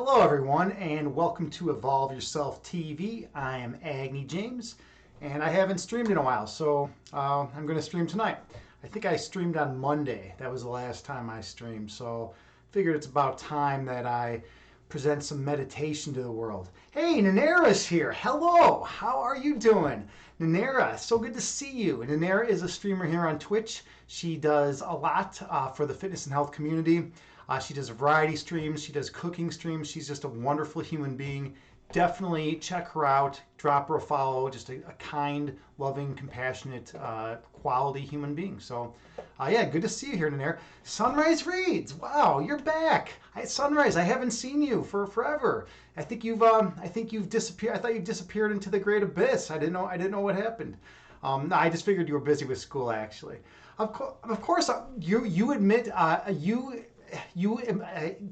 Hello, everyone, and welcome to Evolve Yourself TV. I am Agni James, and I haven't streamed in a while, so I'm going to stream tonight. I think I streamed on Monday. That was the last time I streamed, so figured it's about time that I present some meditation to the world. Hey, Nanera's here. Hello, how are you doing? Nanera, so good to see you. Nanera is a streamer here on Twitch. She does a lot for the fitness and health community. She does variety streams. She does cooking streams. She's just a wonderful human being. Definitely check her out. Drop her a follow. Just a kind, loving, compassionate, quality human being. So, yeah, good to see you here, Nair. Sunrise Reads. Wow, you're back. Sunrise, I haven't seen you for forever. I think you've disappeared. I thought you disappeared into the great abyss. I didn't know what happened. No, I just figured you were busy with school, actually. Of course, you admit you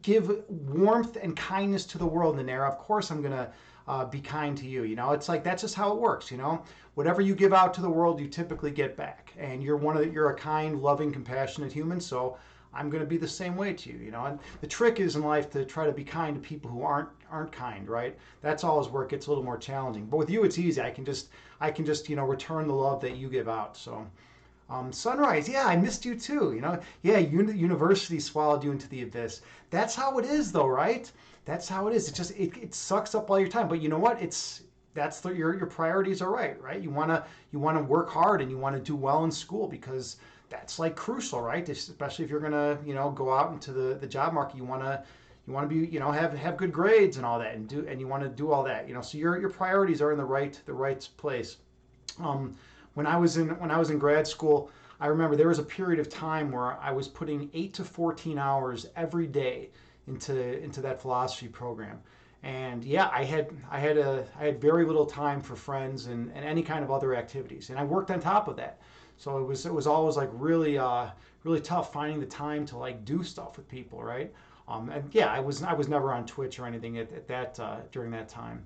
give warmth and kindness to the world, Nanera. Of course I'm going to be kind to you. You know, it's like that's just how it works, you know. Whatever you give out to the world, you typically get back. And you're a kind, loving, compassionate human, so I'm going to be the same way to you, you know. And the trick is in life to try to be kind to people who aren't kind, right? That's always where it gets a little more challenging. But with you it's easy. I can just you know, return the love that you give out. So Sunrise, yeah, I missed you too. You know, yeah, university swallowed you into the abyss. That's how it is, though, right? That's how it is. It sucks up all your time. But you know what? Your priorities are right? You wanna work hard and you want to do well in school because that's like crucial, right? Especially if you're gonna go out into the job market. You wanna be have good grades and all that and you want to do all that. So your priorities are in the right place. When I was in grad school, I remember there was a period of time where I was putting 8 to 14 hours every day into that philosophy program. And yeah, I had very little time for friends and any kind of other activities. And I worked on top of that. So it was always like really tough finding the time to like do stuff with people, right? And yeah, I was never on Twitch or anything at that during that time.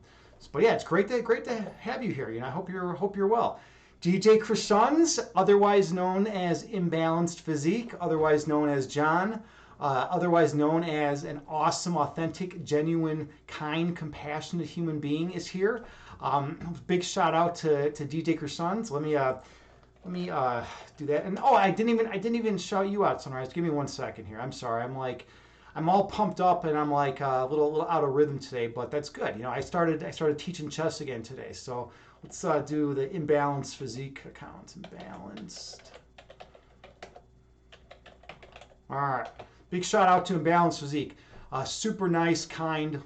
But yeah, it's great to have you here. I hope you're well. DJ Krishans, otherwise known as Imbalanced Physique, otherwise known as John, otherwise known as an awesome, authentic, genuine, kind, compassionate human being, is here. Big shout out to DJ Krishans. Let me do that. And I didn't even shout you out, Sunrise. Give me 1 second here. I'm sorry. I'm all pumped up and I'm like a little out of rhythm today, but that's good. I started teaching chess again today, so let's do the Imbalanced Physique account. Imbalanced. All right. Big shout out to Imbalanced Physique. Super nice, kind,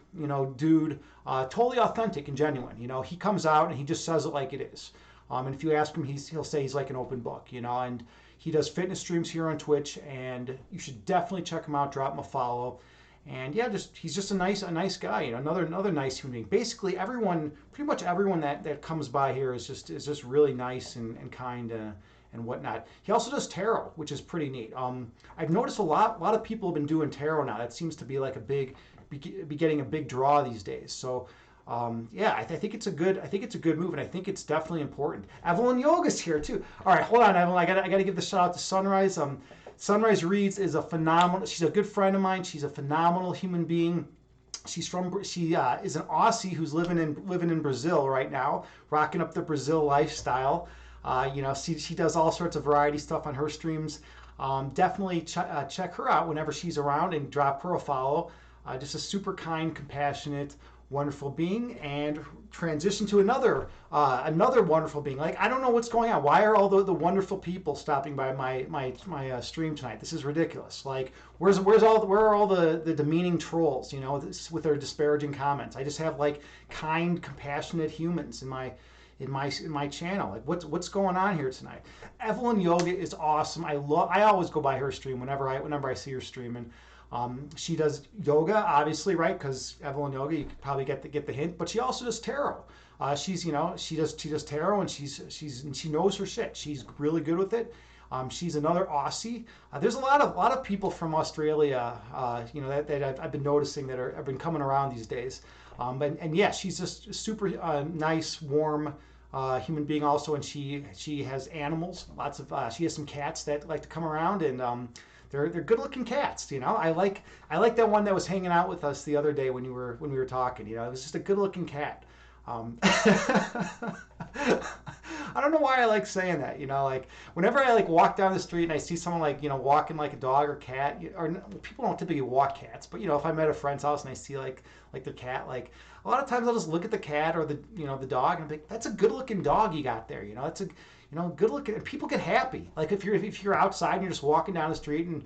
dude. Totally authentic and genuine. He comes out and he just says it like it is. And if you ask him, he'll say he's like an open book. And he does fitness streams here on Twitch, and you should definitely check him out. Drop him a follow. And yeah, he's just a nice guy. Another nice human being. Basically, pretty much everyone that comes by here is just really nice and kind and whatnot. He also does tarot, which is pretty neat. I've noticed a lot of people have been doing tarot now. That seems to be like be getting a big draw these days. So yeah, I think it's a good move, and I think it's definitely important. Evelyn Yoga's here too. All right, hold on, Evelyn. I gotta give the shout out to Sunrise. Sunrise Reads is she's a good friend of mine. She's a phenomenal human being. She is an Aussie who's living in Brazil right now, rocking up the Brazil lifestyle. She does all sorts of variety stuff on her streams. Definitely check her out whenever she's around and drop her a follow. Just a super kind, compassionate, wonderful being, and transition to another wonderful being. Like, I don't know what's going on. Why are all the wonderful people stopping by my stream tonight? This is ridiculous. Like, where are all the demeaning trolls? With their disparaging comments. I just have like kind, compassionate humans in my channel. Like, what's going on here tonight? Evelyn Yoga is awesome. I always go by her stream whenever I see her streaming. She does yoga, obviously, right? Because Evelyn Yoga, you could probably get the hint. But she also does tarot. She does tarot, and she knows her shit. She's really good with it. She's another Aussie. There's a lot of people from Australia, that I've been noticing that have been coming around these days. And yeah, she's just a super nice, warm human being also, and she has animals. She has some cats that like to come around, and they're good looking cats. I like that one that was hanging out with us the other day when we were talking. It was just a good looking cat. I don't know why I like saying that. Like whenever I like walk down the street and I see someone like walking like a dog or cat, or people don't typically walk cats, but if I'm at a friend's house and I see like their cat, like a lot of times I'll just look at the cat or the dog and I'm like, that's a good looking dog you got there. That's a good looking. And people get happy. Like if you're outside and you're just walking down the street and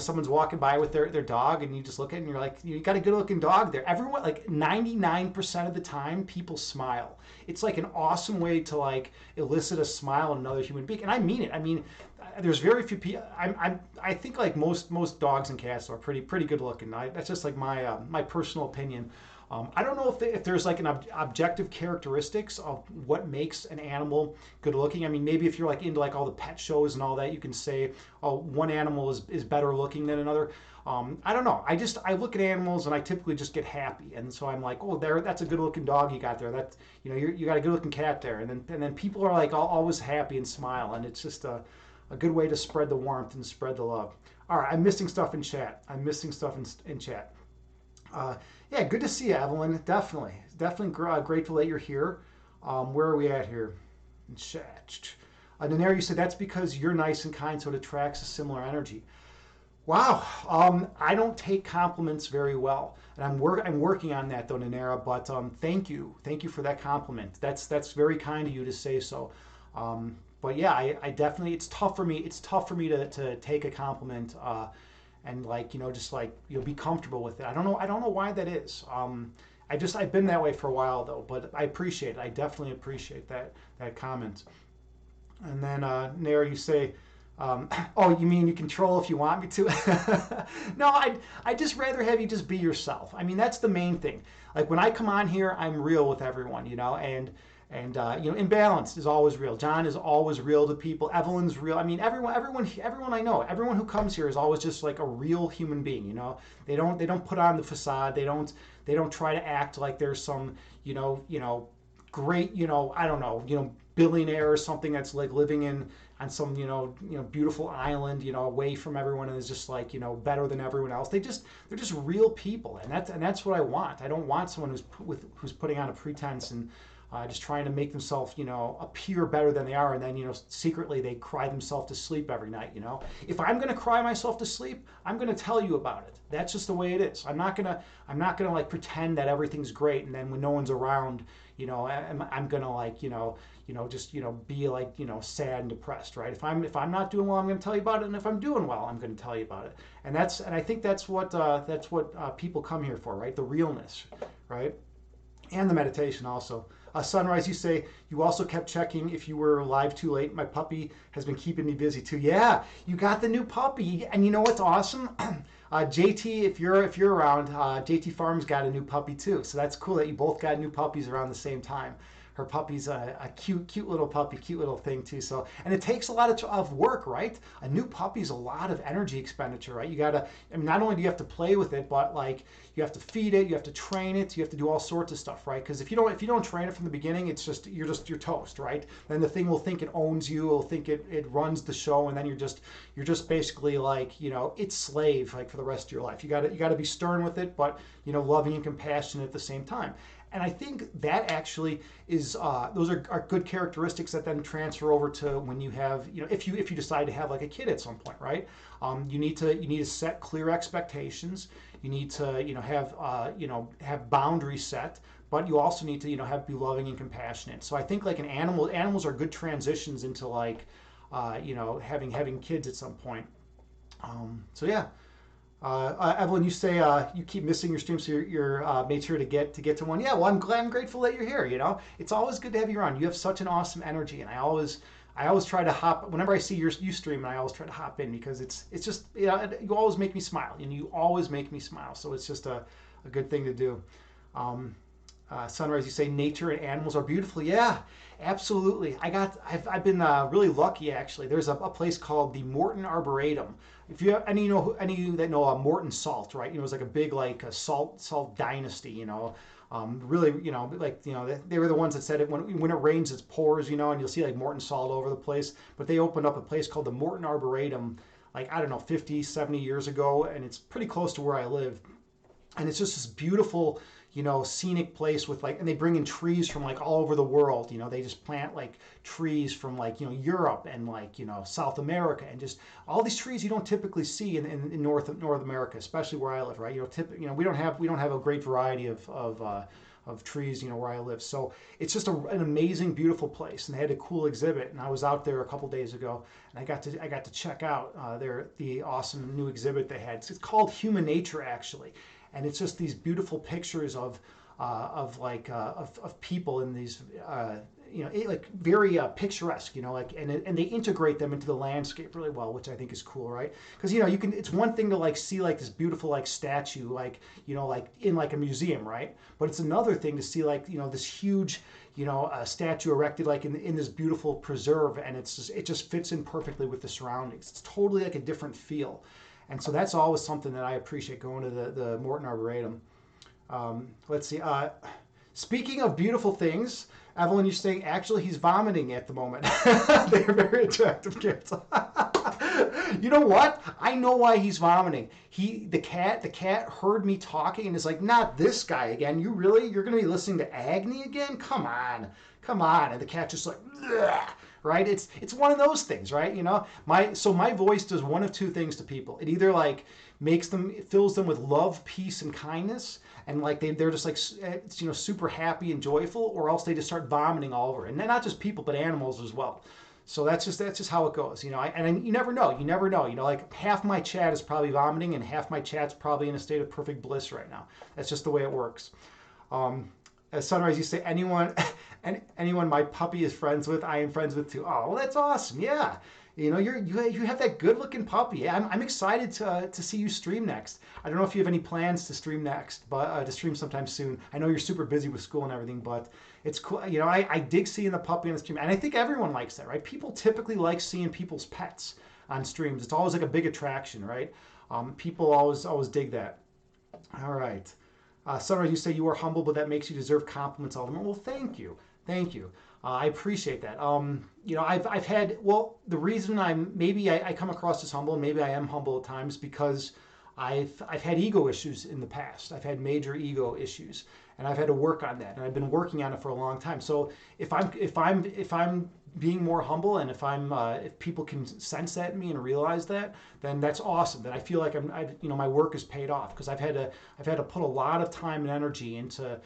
someone's walking by with their dog and you just look at it and you're like, you got a good looking dog there. Everyone, like 99% of the time, people smile. It's like an awesome way to like elicit a smile in another human being, and I mean it. I mean, there's very few people. I think like most dogs and cats are pretty good looking. That's just like my personal opinion. I don't know if there's like an objective characteristics of what makes an animal good looking. I mean, maybe if you're like into like all the pet shows and all that, you can say, oh, one animal is better looking than another. I don't know. I look at animals and I typically just get happy, and so I'm like, oh, that's a good looking dog you got there. That you got a good looking cat there, and then people are like always happy and smile, and it's just a good way to spread the warmth and spread the love. All right, I'm missing stuff in chat. In chat. Yeah, good to see you, Evelyn. Definitely grateful that you're here. Where are we at here? In chat. Nanera, you said that's because you're nice and kind, so it attracts a similar energy. Wow. I don't take compliments very well, and I'm working on that though, Nanera. But thank you for that compliment. That's very kind of you to say so. But yeah, I definitely, it's tough for me to take a compliment. And like just like be comfortable with it. I don't know why that is. I've been that way for a while though, but I appreciate it. I definitely appreciate that comment. And then Nair, you say, oh, you mean you control if you want me to? No, I just rather have you just be yourself. I mean, that's the main thing. Like when I come on here, I'm real with everyone, and Imbalance is always real. John is always real to people. Evelyn's real. I mean, everyone I know, everyone who comes here is always just like a real human being. They don't put on the facade. They don't try to act like there's some great I don't know billionaire or something that's like living on some beautiful island away from everyone and is just like better than everyone else. They're just real people, and that's what I want. I don't want someone who's putting on a pretense and just trying to make themselves, appear better than they are, and then, secretly they cry themselves to sleep every night. If I'm going to cry myself to sleep, I'm going to tell you about it. That's just the way it is. I'm not gonna like pretend that everything's great, and then when no one's around, I'm gonna like, just be like, sad and depressed, right? If I'm not doing well, I'm going to tell you about it, and if I'm doing well, I'm going to tell you about it. And I think that's what people come here for, right? The realness, right? And the meditation also. Sunrise, you say you also kept checking if you were live too late. My puppy has been keeping me busy too. Yeah, you got the new puppy, and you know what's awesome? JT, if you're around, JT Farms got a new puppy too. So that's cool that you both got new puppies around the same time. Her puppy's a cute little puppy, cute little thing too. So, and it takes a lot of work, right? A new puppy's a lot of energy expenditure, right? You gotta, I mean, not only do you have to play with it, but like you have to feed it, you have to train it, you have to do all sorts of stuff, right? Because if you don't train it from the beginning, it's just you're toast, right? Then the thing will think it owns you, it'll think it runs the show, and then you're just basically like its slave like for the rest of your life. You gotta be stern with it, but loving and compassionate at the same time. And I think that actually is those are good characteristics that then transfer over to when you have if you decide to have like a kid at some point, right? You need to set clear expectations. You need to have boundaries set, but you also need to be loving and compassionate. So I think like animals are good transitions into like having kids at some point. So yeah. Evelyn, you say you keep missing your streams, so you're made sure to get to one. Yeah, well, I'm grateful that you're here. It's always good to have you around. You have such an awesome energy, and I always try to hop whenever I see you stream, and I always try to hop in because it's just you always make me smile, and you always make me smile. So it's just a good thing to do. Sunrise, you say nature and animals are beautiful. Yeah, absolutely. I've been really lucky actually. There's a place called the Morton Arboretum. If you any of you that know Morton Salt, right? It was like a big like a salt dynasty. Really like they were the ones that said it when it rains it pours. And you'll see like Morton Salt all over the place. But they opened up a place called the Morton Arboretum like, I don't know, 50, 70 years ago, and it's pretty close to where I live. And it's just this beautiful, scenic place with like, and they bring in trees from like all over the world. They just plant like trees from like, Europe and like, South America, and just all these trees you don't typically see in North America, especially where I live, right? We don't have a great variety of trees, where I live. So it's just an amazing, beautiful place. And they had a cool exhibit, and I was out there a couple days ago, and I got to check out the awesome new exhibit they had. It's called Human Nature, actually, and it's just these beautiful pictures of people in these like very picturesque, like, and they integrate them into the landscape really well, which I think is cool, right? Because you can, it's one thing to like see like this beautiful like statue, like like in like a museum, right? But it's another thing to see like this huge statue erected like in this beautiful preserve, and it just fits in perfectly with the surroundings. It's totally like a different feel, and so that's always something that I appreciate going to the Morton Arboretum. Let's see. Speaking of beautiful things, Evelyn, you're saying actually he's vomiting at the moment. They're very attractive kids. You know what? I know why he's vomiting. The cat heard me talking and is like, not this guy again. You're going to be listening to Agni again? Come on. And the cat just like, bleh, right? It's one of those things, right? My voice does one of two things to people. It either like it fills them with love, peace, and kindness, and like they're just like super happy and joyful, or else they just start vomiting all over, and not just people but animals as well. So that's just how it goes, you never know, like half my chat is probably vomiting and half my chat's probably in a state of perfect bliss right now. That's just the way it works. As Sunrise, you say anyone my puppy is friends with, I am friends with too. Oh, well, that's awesome. Yeah. You have that good looking puppy. Yeah, I'm excited to see you stream next. I don't know if you have any plans to stream next, but to stream sometime soon. I know you're super busy with school and everything, but it's cool. I dig seeing the puppy on the stream, and I think everyone likes that, right? People typically like seeing people's pets on streams. It's always like a big attraction, right? People always dig that. All right. Sunrise, you say you are humble, but that makes you deserve compliments all the more. Well, thank you. I appreciate that. I've had, well, the reason I come across as humble, and maybe I am humble at times, because I've had ego issues in the past. I've had major ego issues, and I've had to work on that, and I've been working on it for a long time. So if I'm being more humble, and if people can sense that in me and realize that, then that's awesome. Then I feel like my work is paid off, because I've had to put a lot of time and energy into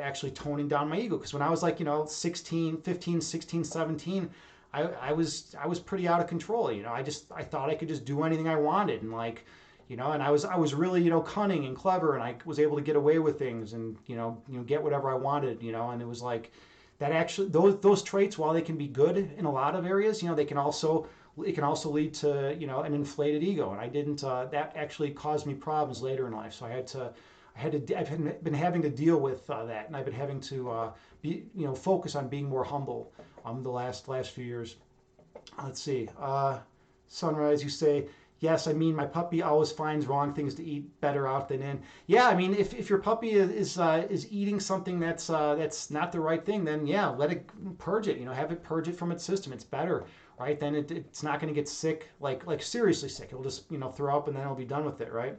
actually toning down my ego. Because when I was like 15, 16, 17, I was pretty out of control. I thought I could just do anything I wanted, and like, and I was really cunning and clever, and I was able to get away with things, and get whatever I wanted, and it was like that. Actually, those traits, while they can be good in a lot of areas, it can also lead to an inflated ego, and I didn't. That actually caused me problems later in life. So I've been having to deal with that, and I've been having to focus on being more humble the last few years. Let's see. Sunrise, you say, yes, I mean, my puppy always finds wrong things to eat better out than in. Yeah, I mean, if your puppy is eating something that's not the right thing, then yeah, let it purge it. Have it purge it from its system. It's better, right? Then it's not going to get sick, like seriously sick. It'll just throw up, and then it'll be done with it, right?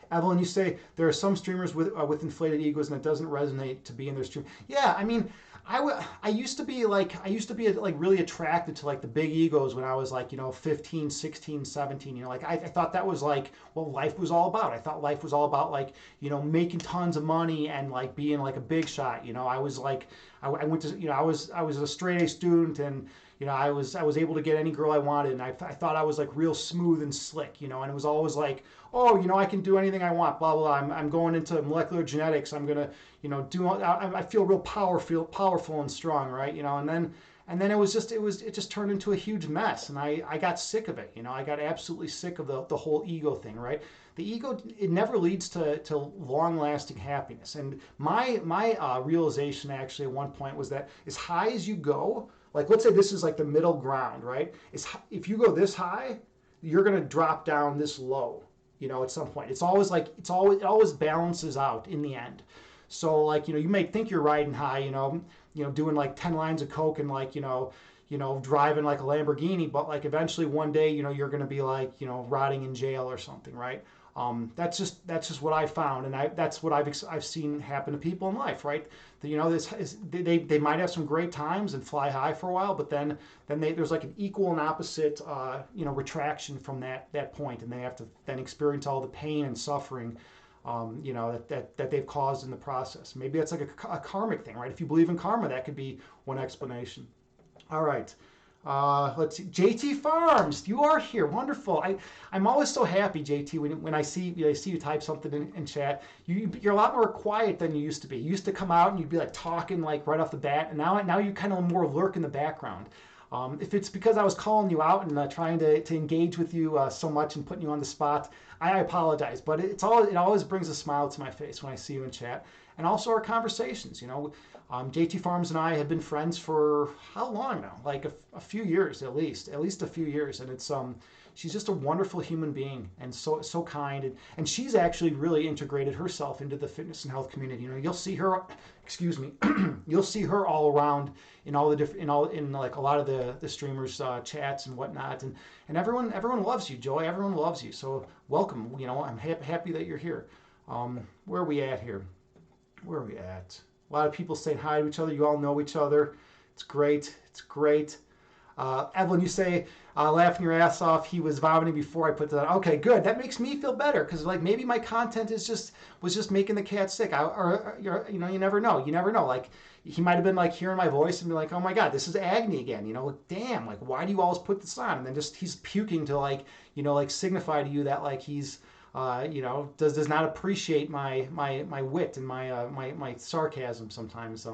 Evelyn, you say there are some streamers with inflated egos, and it doesn't resonate to be in their stream. Yeah, I mean, I used to be like really attracted to like the big egos when I was like 15, 16, 17. Like I thought that was like what life was all about. I thought life was all about like making tons of money and like being like a big shot. I was like I went to I was a straight A student, and I was able to get any girl I wanted, and I thought I was like real smooth and slick, and it was always like, oh, I can do anything I want, blah blah blah. I'm going into molecular genetics. I'm gonna I feel real powerful and strong, right? And then it just turned into a huge mess, and I got sick of it. I got absolutely sick of the whole ego thing, right? The ego, it never leads to long-lasting happiness. And my realization actually at one point was that as high as you go, like let's say this is like the middle ground, right? If you go this high, you're gonna drop down this low, at some point. It always balances out in the end. So like, you may think you're riding high, doing like 10 lines of coke and like, driving like a Lamborghini, but like eventually one day, you're going to be like, rotting in jail or something, right? That's just what I found, and that's what I've seen happen to people in life, right? This is, they might have some great times and fly high for a while, but then there's like an equal and opposite retraction from that point, and they have to then experience all the pain and suffering that they've caused in the process. Maybe that's like a karmic thing, right? If you believe in karma, that could be one explanation. All right. Let's see. JT Farms, you are here. Wonderful. I'm always so happy, JT, when I see you type something in chat. You're a lot more quiet than you used to be. You used to come out and you'd be like talking like right off the bat, and now you kind of more lurk in the background. If it's because I was calling you out and trying to engage with you so much and putting you on the spot, I apologize. But it always brings a smile to my face when I see you in chat, and also our conversations. JT Farms and I have been friends for how long now? Like a few years at least a few years, and it's she's just a wonderful human being and so kind, and she's actually really integrated herself into the fitness and health community. You'll see her, excuse me, you'll see her all around in all the different in like a lot of the streamers chats and whatnot, and everyone loves you, Joy. Everyone loves you. So welcome. I'm happy that you're here. Where are we at here? Where are we at? A lot of people saying hi to each other. You all know each other. It's great. It's great. Evelyn, you say, laughing your ass off. He was vomiting before I put that on. Okay, good. That makes me feel better because like maybe my content was just making the cat sick. You never know. You never know. Like he might have been like hearing my voice and be like, oh my God, this is Agni again. Damn. Like why do you always put this on? And then just he's puking to like signify to you that like he's does not appreciate my wit and my sarcasm sometimes.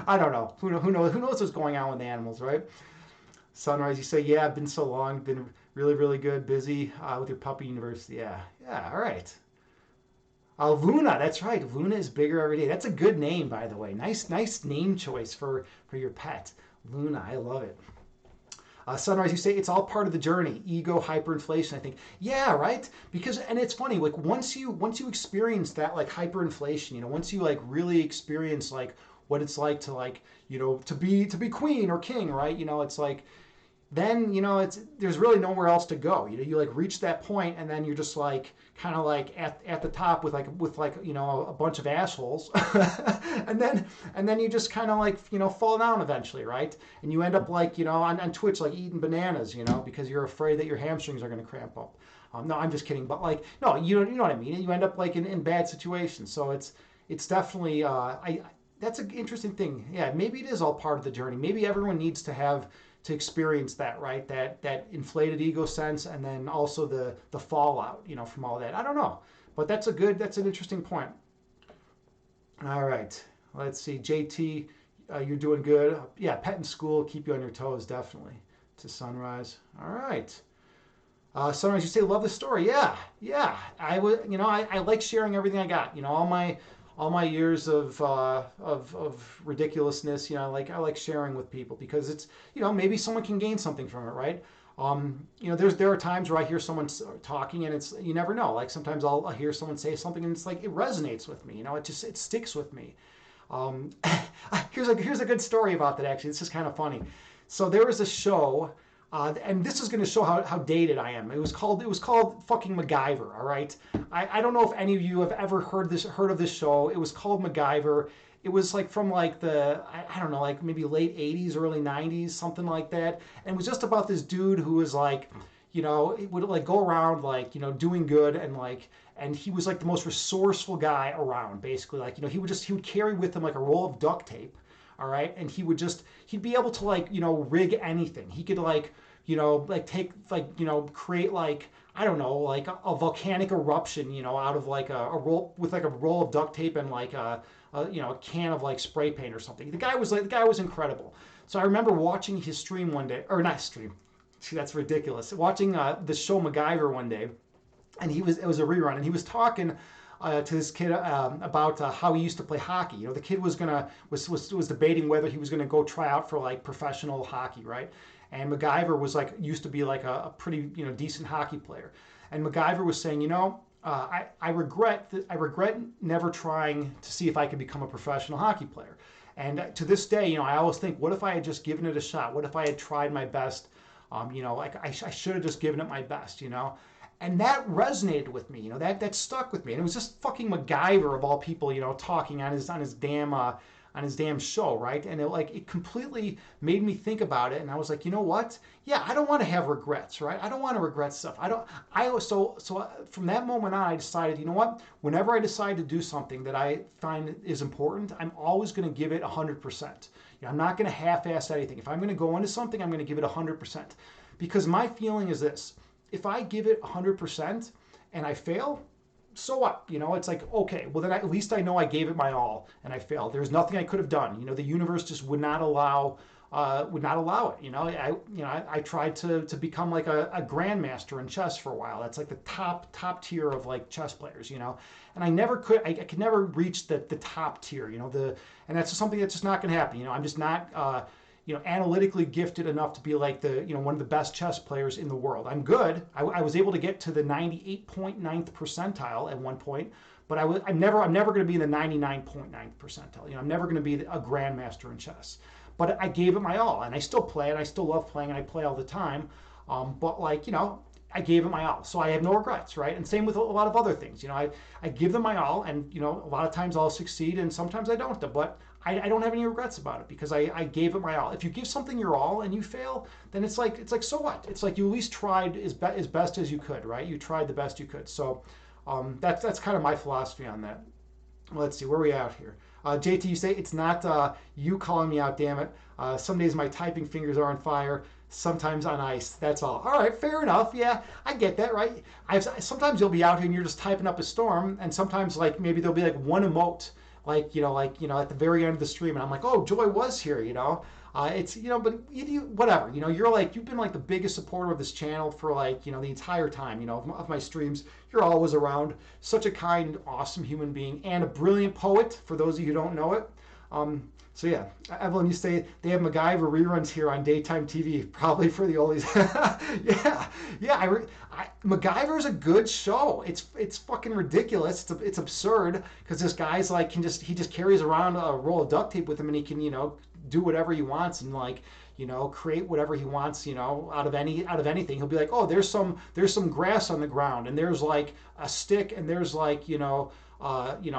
I don't know. Who knows what's going on with the animals, right? Sunrise, you say, yeah, been so long, been really, really good, busy with your puppy university. Yeah, all right. Luna, that's right. Luna is bigger every day. That's a good name, by the way. Nice name choice for your pet. Luna, I love it. Sunrise, you say it's all part of the journey. Ego, hyperinflation, I think. Yeah, right? And it's funny, like once you experience that like hyperinflation, once you like really experience like what it's like to like, to be queen or king, right? It's like, then, there's really nowhere else to go. You like reach that point and then you're just like, kind of like at the top with a bunch of assholes. and then you just kind of like, fall down eventually, right? And you end up like, on Twitch, like eating bananas, because you're afraid that your hamstrings are going to cramp up. No, I'm just kidding. But like, no, you know what I mean? You end up like in bad situations. So it's definitely, that's an interesting thing. Yeah, maybe it is all part of the journey. Maybe everyone needs to experience that, right? That inflated ego sense, and then also the fallout, from all that. I don't know, but that's an interesting point. All right, let's see, JT, you're doing good. Yeah, pet in school, keep you on your toes, definitely. To Sunrise. All right. Sunrise, you say love the story. Yeah. I would, I like sharing everything I got. All my years of ridiculousness, I like sharing with people because it's, maybe someone can gain something from it, right? There are times where I hear someone talking and it's, you never know. Like sometimes I'll hear someone say something and it's like, it resonates with me, it sticks with me. Here's a good story about that actually. It's just kind of funny. So there was a show, and this is going to show how dated I am. It was called fucking MacGyver. All right. I don't know if any of you have ever heard of this show. It was called MacGyver. It was like from like I don't know, like maybe late 80s, early 90s, something like that. And it was just about this dude who was like, he would like go around like, doing good and he was like the most resourceful guy around basically. Like, he would carry with him like a roll of duct tape. All right. And he'd be able to like, rig anything. He could like, take like, create like, I don't know, like a volcanic eruption, out of like a roll with like a roll of duct tape and like a can of like spray paint or something. The guy was incredible. So I remember watching his stream one day, or not stream. See, that's ridiculous. Watching the show MacGyver one day, and it was a rerun, and he was talking to this kid about how he used to play hockey. The kid was debating whether he was gonna go try out for like professional hockey, right? And MacGyver was like used to be like a pretty decent hockey player, and MacGyver was saying, I regret never trying to see if I could become a professional hockey player. And to this day, I always think, what if I had just given it a shot? What if I had tried my best? Like I should have just given it my best. And that resonated with me. That stuck with me. And it was just fucking MacGyver of all people, talking on his damn show, right? And it completely made me think about it. And I was like, you know what? Yeah, I don't want to have regrets, right? I don't want to regret stuff. From that moment on, I decided, you know what? Whenever I decide to do something that I find is important, I'm always going to give it 100%. I'm not going to half-ass anything. If I'm going to go into something, I'm going to give it 100%. Because my feeling is this: if I give it 100% and I fail, so what? It's like, okay, well then at least I know I gave it my all and I failed. There's nothing I could have done. The universe just would not allow it. I tried to become like a grandmaster in chess for a while. That's like the top tier of like chess players. And I could never reach the top tier. And that's just something that's just not going to happen. I'm just not analytically gifted enough to be like one of the best chess players in the world. I'm good. I was able to get to the 98.9th percentile at one point, but I'm never going to be in the 99.9th percentile. I'm never going to be a grandmaster in chess. But I gave it my all, and I still play, and I still love playing, and I play all the time. But I gave it my all, so I have no regrets, right? And same with a lot of other things. I give them my all, and a lot of times I'll succeed, and sometimes I don't. But I don't have any regrets about it because I gave it my all. If you give something your all and you fail, then it's like so what? It's like you at least tried as best as you could, right? You tried the best you could. So that's kind of my philosophy on that. Let's see, where are we out here? JT, you say it's not you calling me out, damn it. Some days my typing fingers are on fire, sometimes on ice. That's all. All right, fair enough. Yeah, I get that, right? Sometimes you'll be out here and you're just typing up a storm, and sometimes like maybe there'll be like one emote, at the very end of the stream, and I'm like, oh, Joy was here, it's but whatever, you've been like the biggest supporter of this channel for the entire time, of my streams. You're always around. Such a kind, awesome human being and a brilliant poet, for those of you who don't know it. So yeah, Evelyn, you say they have MacGyver reruns here on daytime TV, probably for the oldies. yeah. MacGyver is a good show. It's fucking ridiculous. It's absurd because this guy's like he just carries around a roll of duct tape with him, and he can do whatever he wants and create whatever he wants out of anything. He'll be like, oh, there's some grass on the ground, and there's like a stick, and there's like a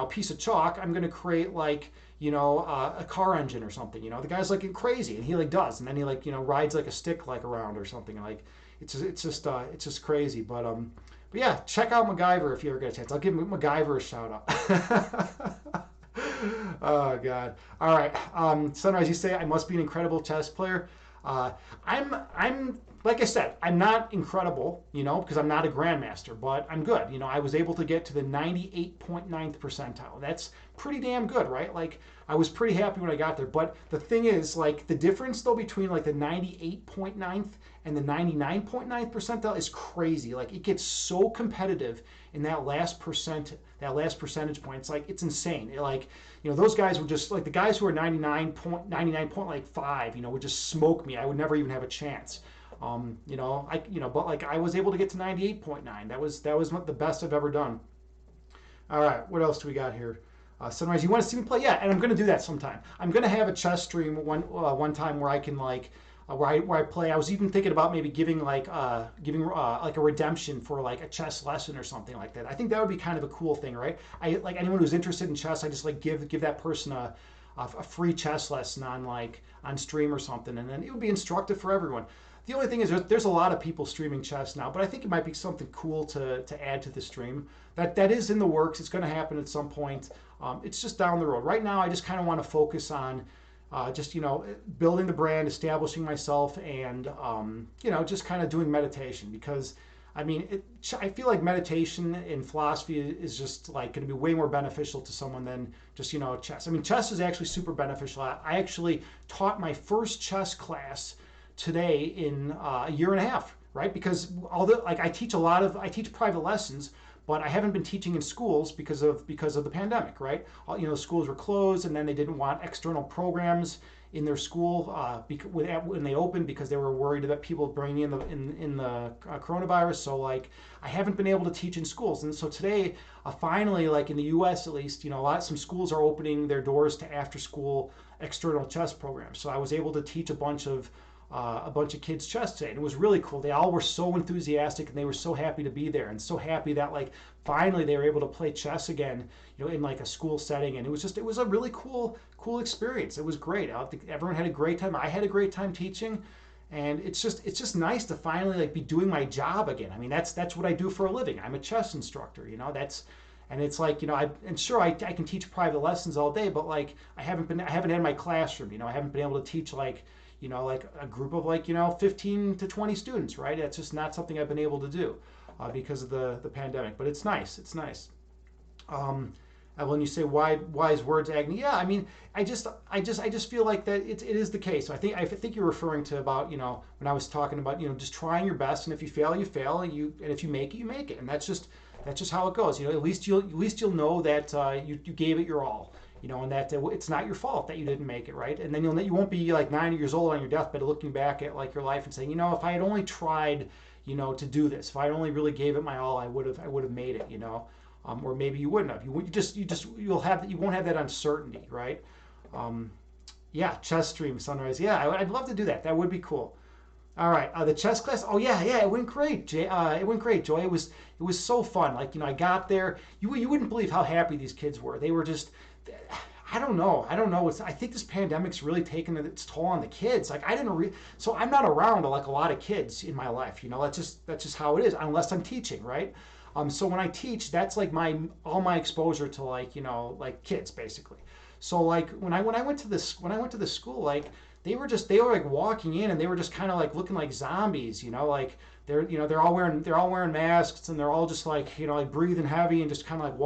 piece of chalk. I'm gonna create a car engine or something. The guy's like crazy, and he does, and then he rides like a stick around or something. It's just crazy. But yeah, check out MacGyver if you ever get a chance. I'll give MacGyver a shout out. Oh God. All right. Sunrise, you say I must be an incredible chess player. I'm like I said, I'm not incredible, because I'm not a grandmaster, but I'm good. I was able to get to the 98.9th percentile. That's pretty damn good, right? I was pretty happy when I got there. But the thing is, the difference though between the 98.9th and the 99.9th percentile is crazy. It gets so competitive in that last percentage point. It's insane. Those guys would just the guys who are 99.5, would just smoke me. I would never even have a chance. But I was able to get to 98.9. That was the best I've ever done. All right, what else do we got here? Sunrise, you want to see me play? Yeah, and I'm going to do that sometime. I'm going to have a chess stream one time where I can where I play. I was even thinking about maybe giving a redemption for a chess lesson or something like that. I think that would be kind of a cool thing, right? Anyone who's interested in chess, I just give that person a free chess lesson on stream or something, and then it would be instructive for everyone. The only thing is there's a lot of people streaming chess now, but I think it might be something cool to add to the stream. That is in the works. It's going to happen at some point. It's just down the road. Right now, I just kind of want to focus on building the brand, establishing myself, and just kind of doing meditation, because I feel like meditation in philosophy is just going to be way more beneficial to someone than just chess. Chess is actually super beneficial. I actually taught my first chess class today in a year and a half, right? Because although I teach private lessons, but I haven't been teaching in schools because of the pandemic, right? Schools were closed, and then they didn't want external programs in their school when they opened because they were worried that people bringing in the coronavirus. So like I haven't been able to teach in schools, and so today finally, like in the U.S. at least, some schools are opening their doors to after school external chess programs. So I was able to teach a bunch of kids chess today, and it was really cool. They all were so enthusiastic, and they were so happy to be there, and so happy that like finally they were able to play chess again, in like a school setting. And it was a really cool experience. It was great. I think everyone had a great time. I had a great time teaching, and it's just nice to finally like be doing my job again. I mean, that's what I do for a living. I'm a chess instructor. And it's like, I can teach private lessons all day, but like I haven't had my classroom. I haven't been able to teach like a group of 15 to 20 students, right? That's just not something I've been able to do because of the pandemic. But it's nice. It's nice. And when you say wise words, Agni, yeah, I mean, I just feel like that it is the case. I think you're referring to about when I was talking about just trying your best, and if you fail, you fail, and if you make it, you make it, and that's just how it goes. At least you'll know that you gave it your all. And that it's not your fault that you didn't make it, right? And then you won't be like 90 years old on your deathbed looking back at like your life and saying, if I had only tried, to do this, if I only really gave it my all, I would have made it, or maybe you wouldn't have. You won't have that uncertainty, right? Yeah, chess stream sunrise. Yeah, I'd love to do that. That would be cool. All right, the chess class. Oh yeah, it went great, Jay. It went great, Joy. It was so fun. Like I got there. You wouldn't believe how happy these kids were. They were just. I don't know. I think this pandemic's really taken its toll on the kids. Like so I'm not around like a lot of kids in my life. That's just how it is. Unless I'm teaching, right? So when I teach, that's like all my exposure to like kids basically. So like when I went to this school, like they were like walking in, and they were just kind of like looking like zombies. Like they're all wearing masks, and they're all just like like breathing heavy, and just kind of like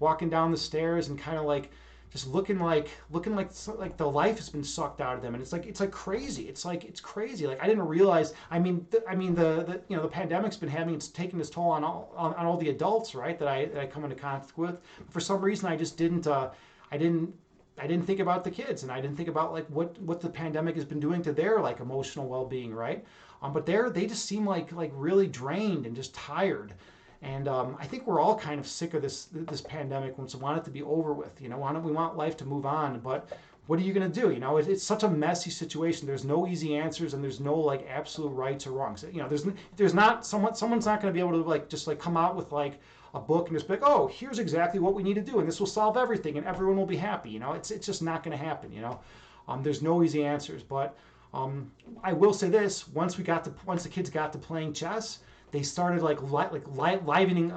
walking down the stairs, and kind of like just looking like the life has been sucked out of them. And it's like crazy. It's crazy. Like I didn't realize. The pandemic's been it's taking its toll on all the adults, right? That I come into contact with. For some reason, I just didn't. I didn't think about the kids, and I didn't think about like what the pandemic has been doing to their like emotional well-being, right? But they just seem like really drained and just tired. And I think we're all kind of sick of this pandemic. We want it to be over with. We want life to move on, but what are you going to do? It's such a messy situation. There's no easy answers, and there's no like absolute rights or wrongs. There's not someone's not going to be able to just come out with like a book and just be like, oh, here's exactly what we need to do, and this will solve everything, and everyone will be happy. It's just not going to happen. There's no easy answers, but I will say this: once the kids got to playing chess, they started livening.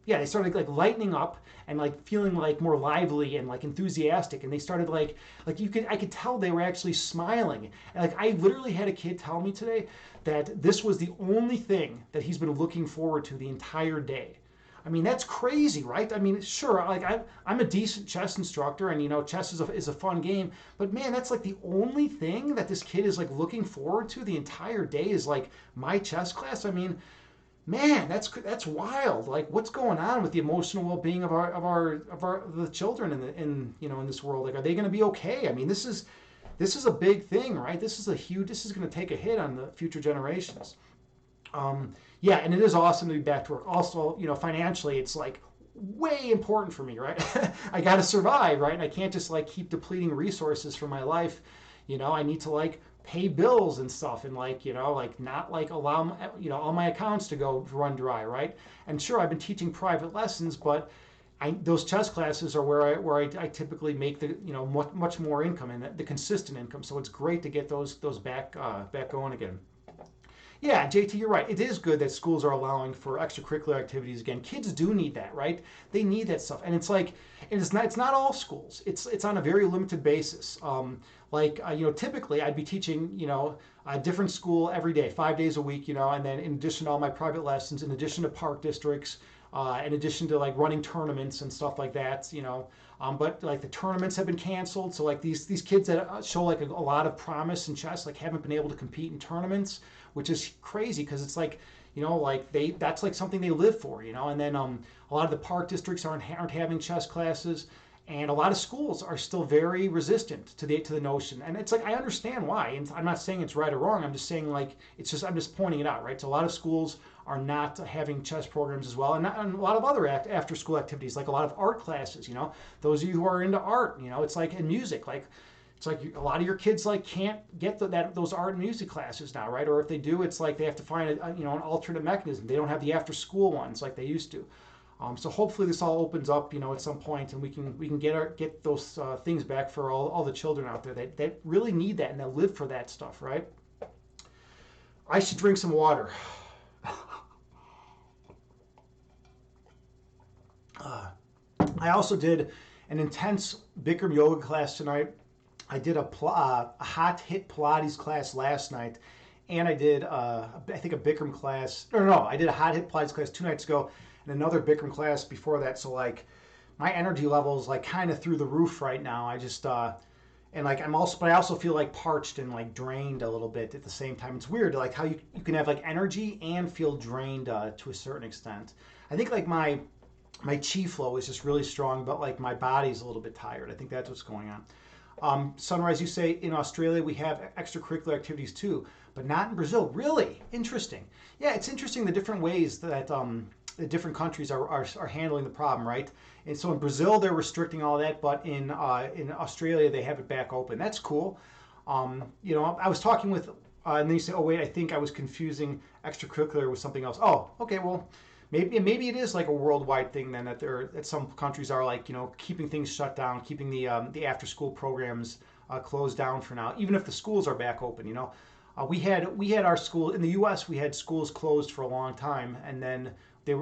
They started like lightening up and like feeling like more lively and like enthusiastic, and they started I could tell they were actually smiling. And like I literally had a kid tell me today that this was the only thing that he's been looking forward to the entire day. I mean, that's crazy, right? I mean, sure, like I'm a decent chess instructor, and chess is a fun game, but man, that's like the only thing that this kid is like looking forward to the entire day is like my chess class. I mean, man, that's wild. Like, what's going on with the emotional well-being of the children in this world? Like, are they going to be okay? I mean, this is a big thing, right? This is going to take a hit on the future generations. Yeah, and it is awesome to be back to work. Also, financially, it's like way important for me, right? I got to survive, right? And I can't just like keep depleting resources from my life. I need to like pay bills and stuff, and not like allow all my accounts to go run dry, right? And sure, I've been teaching private lessons, but those chess classes are where I typically make the much more income, and the consistent income. So it's great to get those back going again. Yeah, JT, you're right. It is good that schools are allowing for extracurricular activities again. Kids do need that, right? They need that stuff, and it's not all schools. It's on a very limited basis. Typically I'd be teaching a different school every day, 5 days a week, and then in addition to all my private lessons, in addition to park districts, in addition to like running tournaments and stuff like that, but like the tournaments have been canceled, so like these kids that show like a lot of promise in chess like haven't been able to compete in tournaments, which is crazy because it's like like that's like something they live for, and then a lot of the park districts aren't having chess classes, and a lot of schools are still very resistant to the notion. And it's like, I understand why, and I'm not saying it's right or wrong. I'm just saying, like, I'm just pointing it out, right? So a lot of schools are not having chess programs as well, and a lot of other after school activities, like a lot of art classes. Those of you who are into art, it's like in music, like it's like a lot of your kids like can't get those art and music classes now, right? Or if they do, it's like they have to find an alternate mechanism. They don't have the after school ones like they used to. So hopefully this all opens up, at some point, and we can get those things back for all the children out there that really need that and that live for that stuff, right? I should drink some water. I also did an intense Bikram yoga class tonight. I did a hot hit Pilates class last night, and I did I think a Bikram class. No, I did a hot hit Pilates class 2 nights ago, and another Bikram class before that. So like my energy level is like kind of through the roof right now. I just and like but I also feel like parched and like drained a little bit at the same time. It's weird, like how you can have like energy and feel drained to a certain extent. I think like my chi flow is just really strong, but like my body's a little bit tired. I think that's what's going on. Sunrise, you say in Australia we have extracurricular activities too, but not in Brazil. Really interesting. Yeah, it's interesting the different ways that the different countries are handling the problem, right? And so in Brazil they're restricting all that, but in Australia they have it back open. That's cool. I was talking with, and then you say, oh wait, I think I was confusing extracurricular with something else. Oh, okay, well. Maybe it is like a worldwide thing then, that some countries are like keeping things shut down, keeping the after school programs closed down for now, even if the schools are back open. We had our school in the U.S. We had schools closed for a long time, and then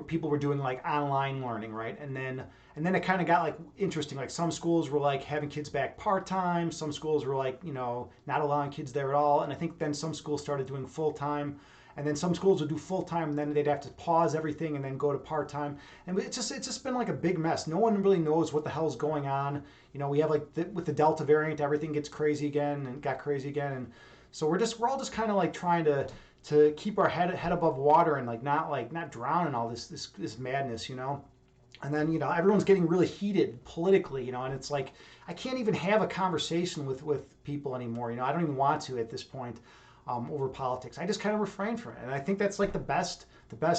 people were doing like online learning, right? And then it kind of got like interesting. Like some schools were like having kids back part time, some schools were like not allowing kids there at all, and I think then some schools started doing full time. And then some schools would do full time, and then they'd have to pause everything and then go to part time. And it's just been like a big mess. No one really knows what the hell's going on. We have like with the Delta variant, everything gets crazy again and got crazy again. And so we're all just kind of like trying to keep our head above water and like not drown in all this madness, And then everyone's getting really heated politically, and it's like I can't even have a conversation with people anymore. I don't even want to at this point. Over politics. I just kind of refrain from it, and I think that's like the best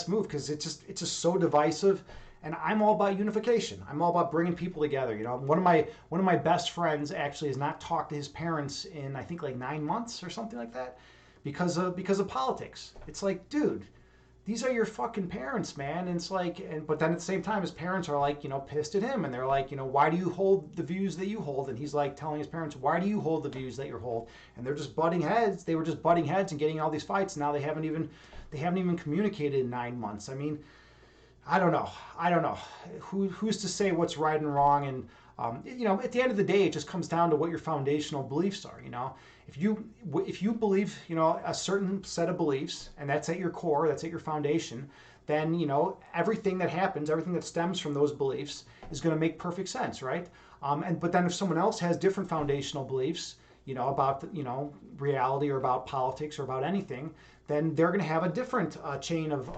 move, because it's just so divisive. And I'm all about unification. I'm all about bringing people together. One of my best friends actually has not talked to his parents in I think like 9 months or something like that, because of politics. It's like, dude, these are your fucking parents, man. And it's like, but then at the same time, his parents are like, pissed at him, and they're like, why do you hold the views that you hold? And he's like telling his parents, why do you hold the views that you hold? And they're just butting heads. They were just butting heads and getting all these fights. Now they haven't even communicated in 9 months. I mean, I don't know. Who's to say what's right and wrong? And at the end of the day, it just comes down to what your foundational beliefs are. If you believe a certain set of beliefs, and that's at your core, that's at your foundation, then everything that happens, everything that stems from those beliefs is going to make perfect sense, right? But then if someone else has different foundational beliefs, about reality or about politics or about anything, then they're going to have a different chain of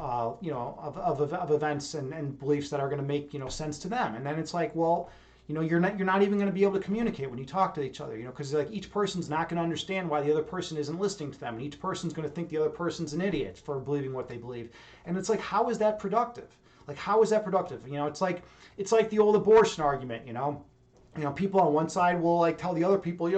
events and beliefs that are going to make sense to them. And then it's like, well, you're not even going to be able to communicate when you talk to each other, because like each person's not going to understand why the other person isn't listening to them, and each person's going to think the other person's an idiot for believing what they believe. And it's like, how is that productive? Like, how is that productive? It's like the old abortion argument. People on one side will like tell the other people, you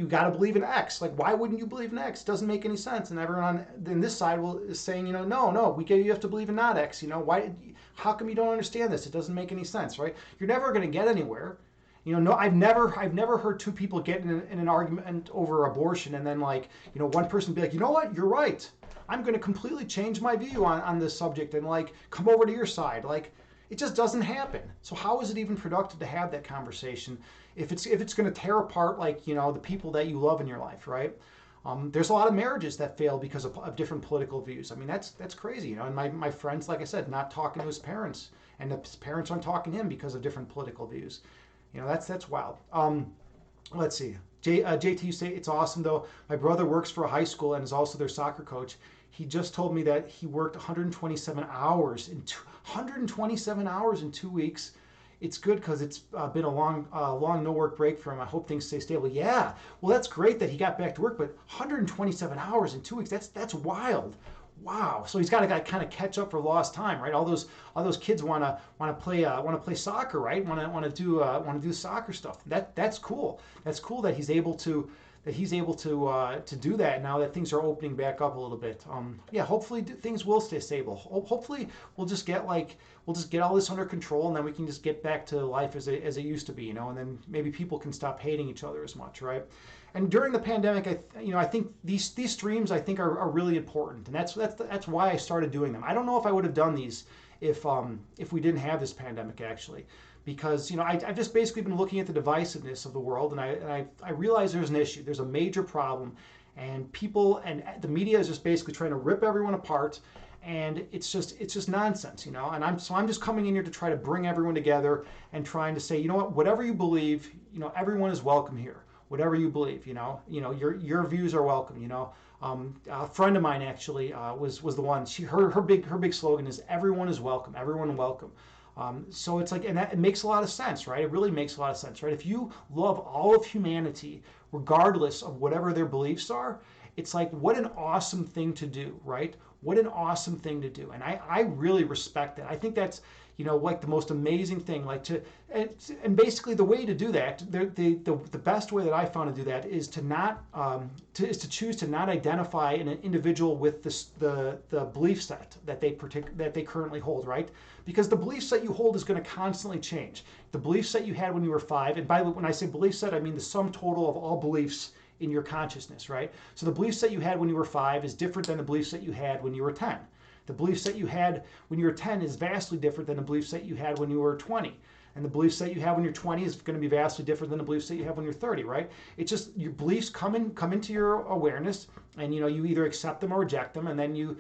got to believe in X. Like, why wouldn't you believe in X? It doesn't make any sense. And everyone on this side is saying, no, you have to believe in not X. Why? How come you don't understand this? It doesn't make any sense, right? You're never going to get anywhere. I've never heard two people get in an argument over abortion and then like, one person be like, you know what, you're right. I'm going to completely change my view on this subject and like come over to your side. Like, it just doesn't happen. So how is it even productive to have that conversation if it's going to tear apart like the people that you love in your life, right? There's a lot of marriages that fail because of different political views. I mean, that's crazy, And my friends, like I said, not talking to his parents, and his parents aren't talking to him because of different political views. That's wild. Let's see. JT, you say it's awesome though. My brother works for a high school and is also their soccer coach. he just told me that he worked 127 hours in 127 hours in 2 weeks. It's good because it's been a long no work break for him. I hope things stay stable. Yeah, well, that's great that he got back to work, but 127 hours in 2 weeks, that's wild. Wow. So he's got to kind of catch up for lost time, right? All those kids want to play soccer, right? Want to do soccer stuff. That's cool. That's cool that he's able to do that now that things are opening back up a little bit. Yeah, hopefully things will stay stable. Hopefully we'll just get all this under control, and then we can just get back to life as it used to be, and then maybe people can stop hating each other as much, right? And during the pandemic, I think these streams are really important, and that's why I started doing them. I don't know if I would have done these if we didn't have this pandemic, actually, because I've just basically been looking at the divisiveness of the world, and I realize there's an issue, there's a major problem, and people and the media is just basically trying to rip everyone apart, and it's just nonsense, and I'm just coming in here to try to bring everyone together and trying to say, whatever you believe, everyone is welcome here. Whatever you believe, your views are welcome. A friend of mine actually was the one. Her big slogan is everyone is welcome. Everyone welcome. So it's like, and it makes a lot of sense, right? It really makes a lot of sense, right? If you love all of humanity, regardless of whatever their beliefs are, it's like, what an awesome thing to do, right? What an awesome thing to do. And I really respect that. I think that's, like the most amazing thing, and basically the way to do that, the best way that I found to do that is to choose to not identify an individual with the belief set that they currently hold, right? Because the belief set you hold is going to constantly change. The belief set you had when you were 5, and by the way, when I say belief set, I mean the sum total of all beliefs in your consciousness, right? So the beliefs that you had when you were 5 is different than the beliefs that you had when you were 10. The beliefs that you had when you were 10 is vastly different than the beliefs that you had when you were 20. And the beliefs that you have when you're 20 is going to be vastly different than the beliefs that you have when you're 30, right? It's just your beliefs come into your awareness, and you either accept them or reject them, and then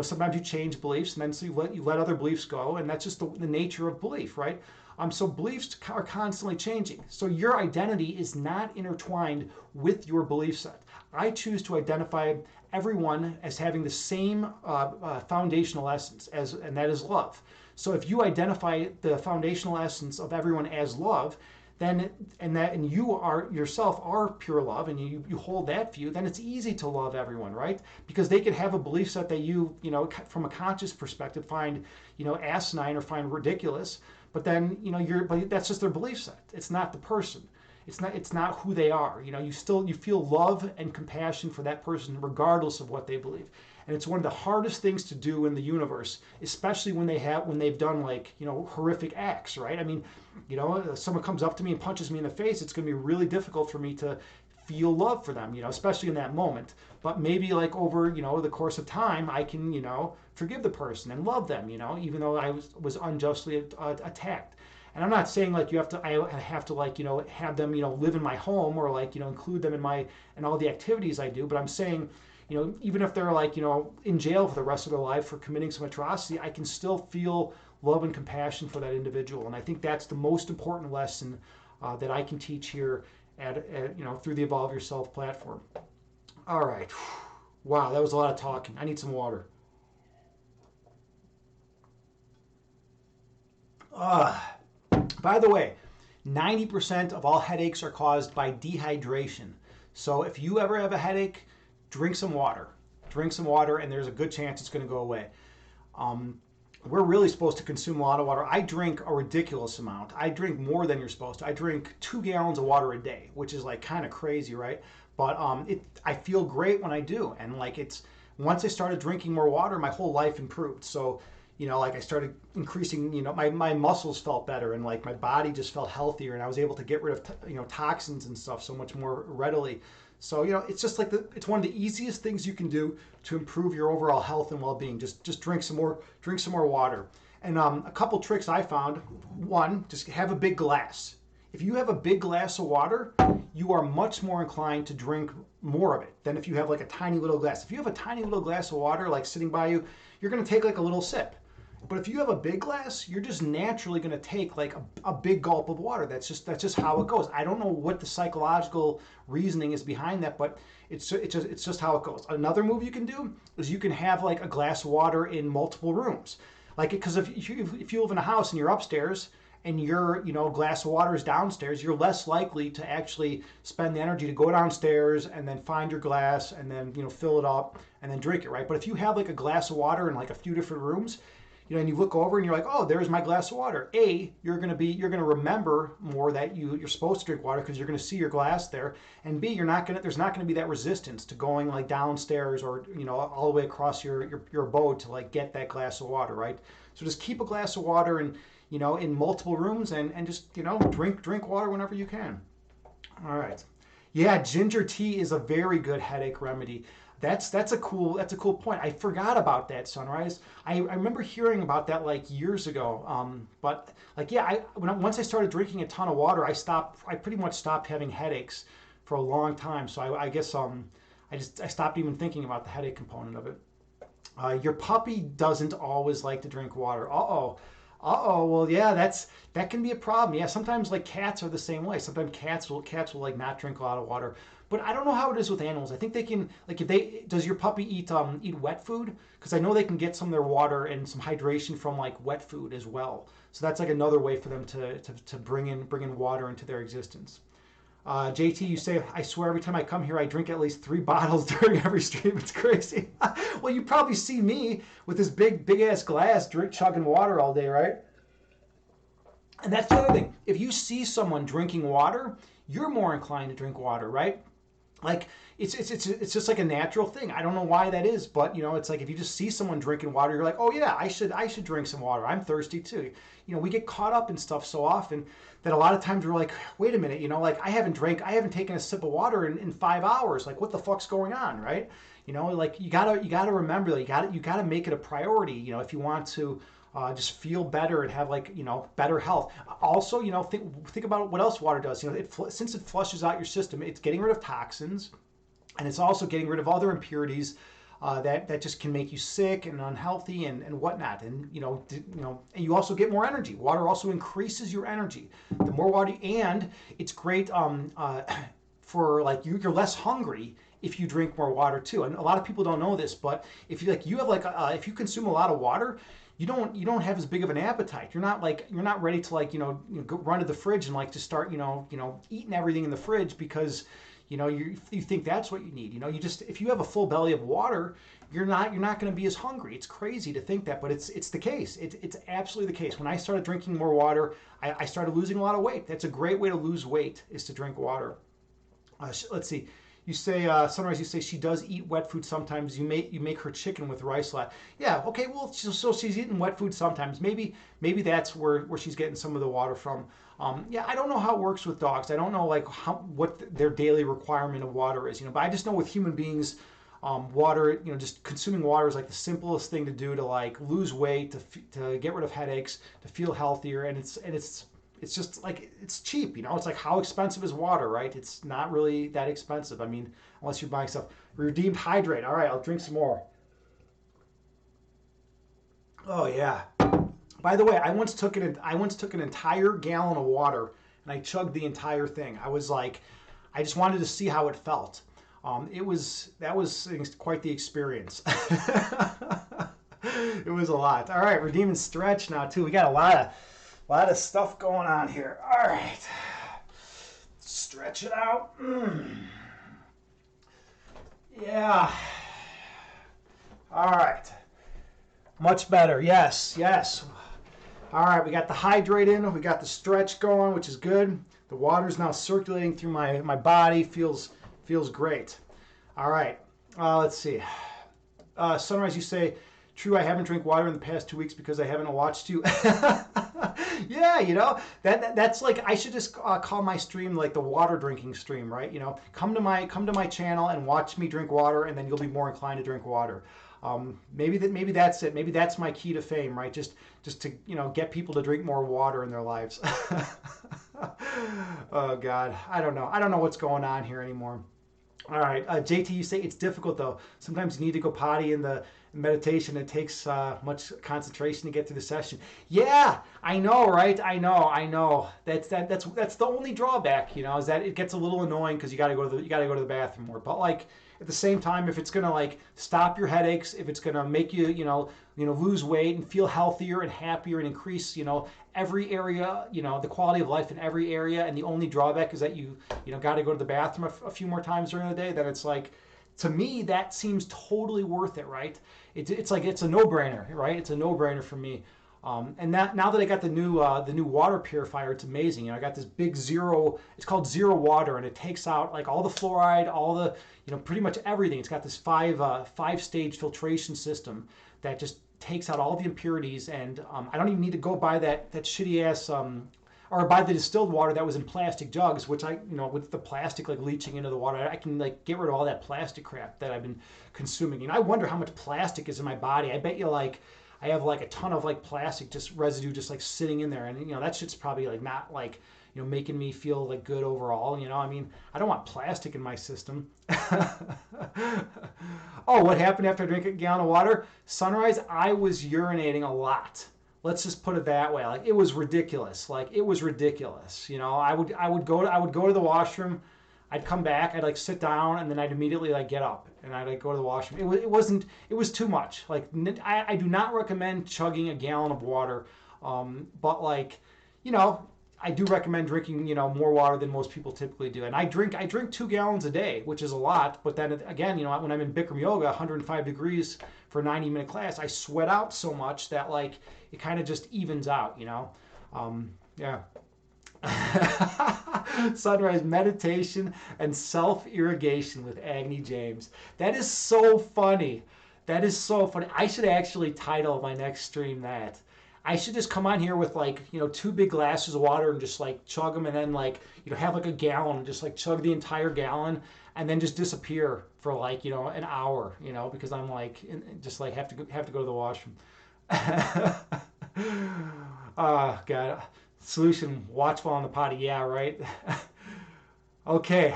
sometimes you change beliefs, and then so you let other beliefs go, and that's just the nature of belief, right? So beliefs are constantly changing. So your identity is not intertwined with your belief set. I choose to identify everyone as having the same foundational essence, and that is love. So if you identify the foundational essence of everyone as love, then and you are yourself are pure love, and you hold that view, then it's easy to love everyone, right? Because they could have a belief set that you from a conscious perspective find asinine or find ridiculous, but then but that's just their belief set. It's not the person. It's not who they are. You feel love and compassion for that person regardless of what they believe. And it's one of the hardest things to do in the universe, especially when they've done horrific acts, right? I mean, someone comes up to me and punches me in the face, it's going to be really difficult for me to feel love for them, especially in that moment. But maybe over, the course of time, I can, forgive the person and love them, even though I was unjustly attacked. And I'm not saying I have to have them, live in my home or include them in all the activities I do. But I'm saying, even if they're in jail for the rest of their life for committing some atrocity, I can still feel love and compassion for that individual. And I think that's the most important lesson that I can teach here through the Evolve Yourself platform. All right. Wow, that was a lot of talking. I need some water. By the way, 90% of all headaches are caused by dehydration. So if you ever have a headache, drink some water. Drink some water, and there's a good chance it's going to go away. We're really supposed to consume a lot of water. I drink a ridiculous amount. I drink more than you're supposed to. I drink 2 gallons of water a day, which is kind of crazy, right? But I feel great when I do. And once I started drinking more water, my whole life improved. So I started increasing, my muscles felt better, and my body just felt healthier, and I was able to get rid of, toxins and stuff so much more readily. So, it's just it's one of the easiest things you can do to improve your overall health and well-being. Just drink some more water. And a couple tricks I found. One, just have a big glass. If you have a big glass of water, you are much more inclined to drink more of it than if you have a tiny little glass. If you have a tiny little glass of water sitting by you, you're going to take a little sip. But if you have a big glass, you're just naturally going to take like a big gulp of water. That's just how it goes. I don't know what the psychological reasoning is behind that, but it's just how it goes. Another move you can do is you can have like a glass of water in multiple rooms, like because if you live in a house and you're upstairs and your glass of water is downstairs, you're less likely to actually spend the energy to go downstairs and then find your glass and then fill it up and then drink it, right? But if you have like a glass of water in like a few different rooms, and you look over and you're like, oh, there's my glass of water. You're gonna remember more that you're supposed to drink water because you're gonna see your glass there. And B, there's not gonna be that resistance to going like downstairs or all the way across your abode to like get that glass of water, right? So just keep a glass of water in multiple rooms and just drink water whenever you can. All right. Yeah, ginger tea is a very good headache remedy. That's a cool point. I forgot about that, Sunrise. I remember hearing about that like years ago. But like yeah, once I started drinking a ton of water, I pretty much stopped having headaches for a long time. So I guess I stopped even thinking about the headache component of it. Your puppy doesn't always like to drink water. Uh-oh. Uh-oh. Well, yeah, that can be a problem. Yeah, sometimes like cats are the same way. Sometimes cats will like not drink a lot of water. But I don't know how it is with animals. I think they can like does your puppy eat wet food? Because I know they can get some of their water and some hydration from like wet food as well. So that's like another way for them to bring in water into their existence. JT, you say, I swear every time I come here, I drink at least 3 bottles during every stream. It's crazy. Well, you probably see me with this big ass glass chugging water all day, right? And that's the other thing. If you see someone drinking water, you're more inclined to drink water, right? Like it's just like a natural thing. I don't know why that is, but it's like if you just see someone drinking water, you're like, oh yeah, I should drink some water. I'm thirsty too. We get caught up in stuff so often that a lot of times we're like, wait a minute, like I haven't taken a sip of water in 5 hours. Like what the fuck's going on, right? Like you gotta remember that you gotta make it a priority. If you want to just feel better and have like better health. Also, think about what else water does. Since it flushes out your system, it's getting rid of toxins, and it's also getting rid of other impurities that just can make you sick and unhealthy and whatnot. And and you also get more energy. Water also increases your energy. The more water, and it's great for like you're less hungry if you drink more water too. And a lot of people don't know this, but if if you consume a lot of water, you don't have as big of an appetite. You're not ready to like go run to the fridge and like to start eating everything in the fridge because you think that's what you need. If you have a full belly of water, you're not going to be as hungry. It's crazy to think that, but it's the case. It's absolutely the case. When I started drinking more water, I started losing a lot of weight. That's a great way to lose weight, is to drink water. Let's see. You say, Sunrise, you say she does eat wet food sometimes. You make her chicken with rice a lot. Yeah, okay, well, so she's eating wet food sometimes. Maybe that's where she's getting some of the water from. Yeah, I don't know how it works with dogs. I don't know like what their daily requirement of water is, but I just know with human beings, water, just consuming water is like the simplest thing to do to like lose weight, to get rid of headaches, to feel healthier, and it's just like it's cheap, It's like how expensive is water, right? It's not really that expensive. I mean, unless you're buying stuff. Redeemed hydrate. All right, I'll drink some more. Oh yeah. By the way, I once took an entire gallon of water and I chugged the entire thing. I was like, I just wanted to see how it felt. That was quite the experience. It was a lot. All right, redeem and stretch now too. We got a lot of stuff going on here. All right. Stretch it out. Yeah. All right. Much better. Yes. All right, we got the hydrate in. We got the stretch going, which is good. The water's now circulating through my body. Feels great. All right. Let's see. Sunrise, you say, true, I haven't drank water in the past 2 weeks because I haven't watched you. Yeah, that's like I should just call my stream like the water drinking stream, right? Come to my channel and watch me drink water, and then you'll be more inclined to drink water. Maybe that's it. Maybe that's my key to fame, right? Just to get people to drink more water in their lives. Oh God, I don't know what's going on here anymore. All right, JT, you say it's difficult though. Sometimes you need to go potty in the meditation. It takes much concentration to get through the session. Yeah, I know, right? I know. That's the only drawback, is that it gets a little annoying because you got to go to the bathroom more. But like at the same time, if it's gonna like stop your headaches, if it's gonna make you lose weight and feel healthier and happier and increase every area, the quality of life in every area, and the only drawback is that you got to go to the bathroom a few more times during the day, then it's like, to me, that seems totally worth it, right? It's like it's a no-brainer, right? It's a no-brainer for me. And now that I got the new water purifier, it's amazing. I got this big zero. It's called Zero Water, and it takes out like all the fluoride, all the pretty much everything. It's got this five stage filtration system that just takes out all the impurities, and I don't even need to go buy that shitty ass or buy the distilled water that was in plastic jugs, which with the plastic like leaching into the water, I can like get rid of all that plastic crap that I've been consuming. I wonder how much plastic is in my body. I bet you like I have like a ton of like plastic just residue just like sitting in there, and that shit's probably like not like making me feel like good overall. I mean, I don't want plastic in my system. Oh, what happened after I drank a gallon of water? Sunrise, I was urinating a lot. Let's just put it that way. Like it was ridiculous. Like it was ridiculous. I would go to the washroom. I'd come back. I'd like sit down, and then I'd immediately like get up and I'd like go to the washroom. It was too much. Like I do not recommend chugging a gallon of water. But like, you know, I do recommend drinking, more water than most people typically do. And I drink 2 gallons a day, which is a lot. But then again, when I'm in Bikram yoga, 105 degrees for a 90-minute class, I sweat out so much that like it kind of just evens out, Yeah. Sunrise meditation and self-irrigation with Agni James. That is so funny. That is so funny. I should actually title my next stream that. I should just come on here with like, 2 big glasses of water and just like chug them, and then like, have like a gallon and just like chug the entire gallon, and then just disappear for like, an hour, because I'm like, just like have to go to the washroom. Oh, God. Solution, watch while on the potty. Yeah, right. Okay.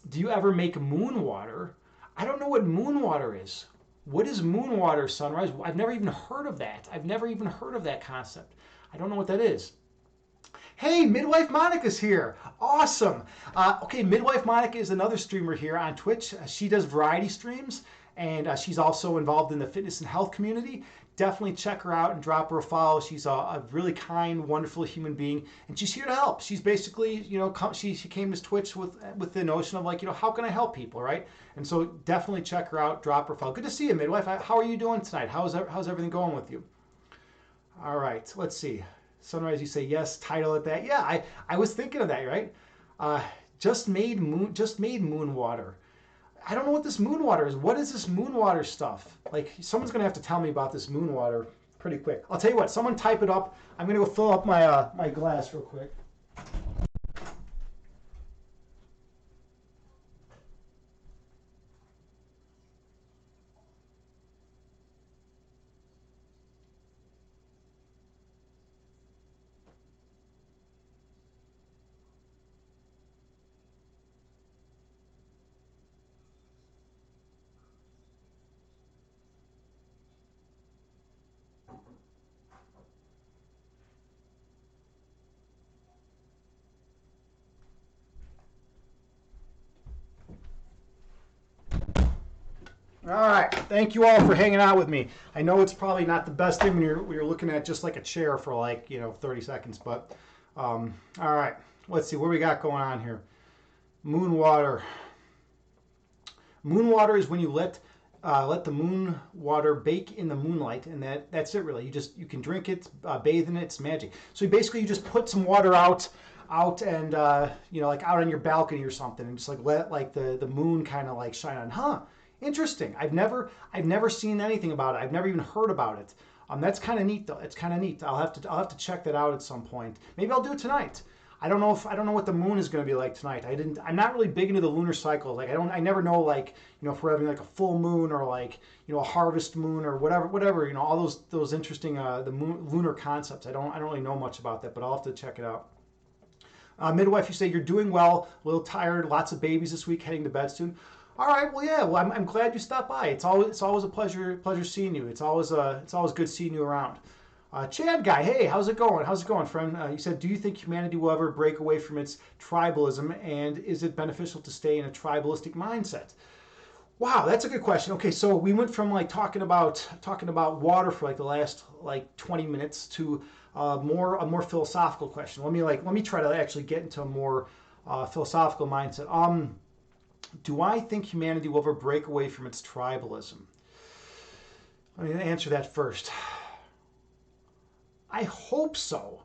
Do you ever make moon water? I don't know what moon water is. What is moon water, Sunrise? I've never even heard of that. I've never even heard of that concept. I don't know what that is. Hey, Midwife Monica's here. Awesome. Okay, Midwife Monica is another streamer here on Twitch. She does variety streams, and she's also involved in the fitness and health community. Definitely check her out and drop her a follow. She's a really kind, wonderful human being, and she's here to help. She's basically, she came to Twitch with the notion of like, how can I help people, right? And so definitely check her out, drop her follow. Good to see you, Midwife. How are you doing tonight? How's everything going with you? All right, let's see. Sunrise, you say yes. Title it that. Yeah, I was thinking of that, right? Just made moon water. I don't know what this moon water is. What is this moon water stuff? Like, someone's gonna have to tell me about this moon water pretty quick. I'll tell you what. Someone type it up. I'm gonna go fill up my glass real quick. All right. Thank you all for hanging out with me. I know it's probably not the best thing when you're looking at just like a chair for like 30 seconds, but all right. Let's see what we got going on here. Moon water. Moon water is when you let the moon water bake in the moonlight, and that's it really. You can drink it, bathe in it. It's magic. So basically, you just put some water out and like out on your balcony or something, and just like let like the moon kind of like shine on. Huh? Interesting. I've never seen anything about it. I've never even heard about it. That's kind of neat though. It's kind of neat. I'll have to check that out at some point. Maybe I'll do it tonight. I don't know what the moon is going to be like tonight. I'm not really big into the lunar cycle. Like I never know like, if we're having like a full moon or like, a harvest moon or whatever, all those interesting the lunar concepts. I don't really know much about that, but I'll have to check it out. Midwife, you say you're doing well, a little tired, lots of babies this week, heading to bed soon. All right, well, yeah, well, I'm glad you stopped by. It's always a pleasure seeing you. It's always good seeing you around. Chad guy, hey, how's it going? How's it going, friend? You said, do you think humanity will ever break away from its tribalism, and is it beneficial to stay in a tribalistic mindset? Wow, that's a good question. Okay, so we went from like talking about water for like the last like 20 minutes to a more philosophical question. Let me try to actually get into a more philosophical mindset. Do I think humanity will ever break away from its tribalism? Let me answer that first. I hope so.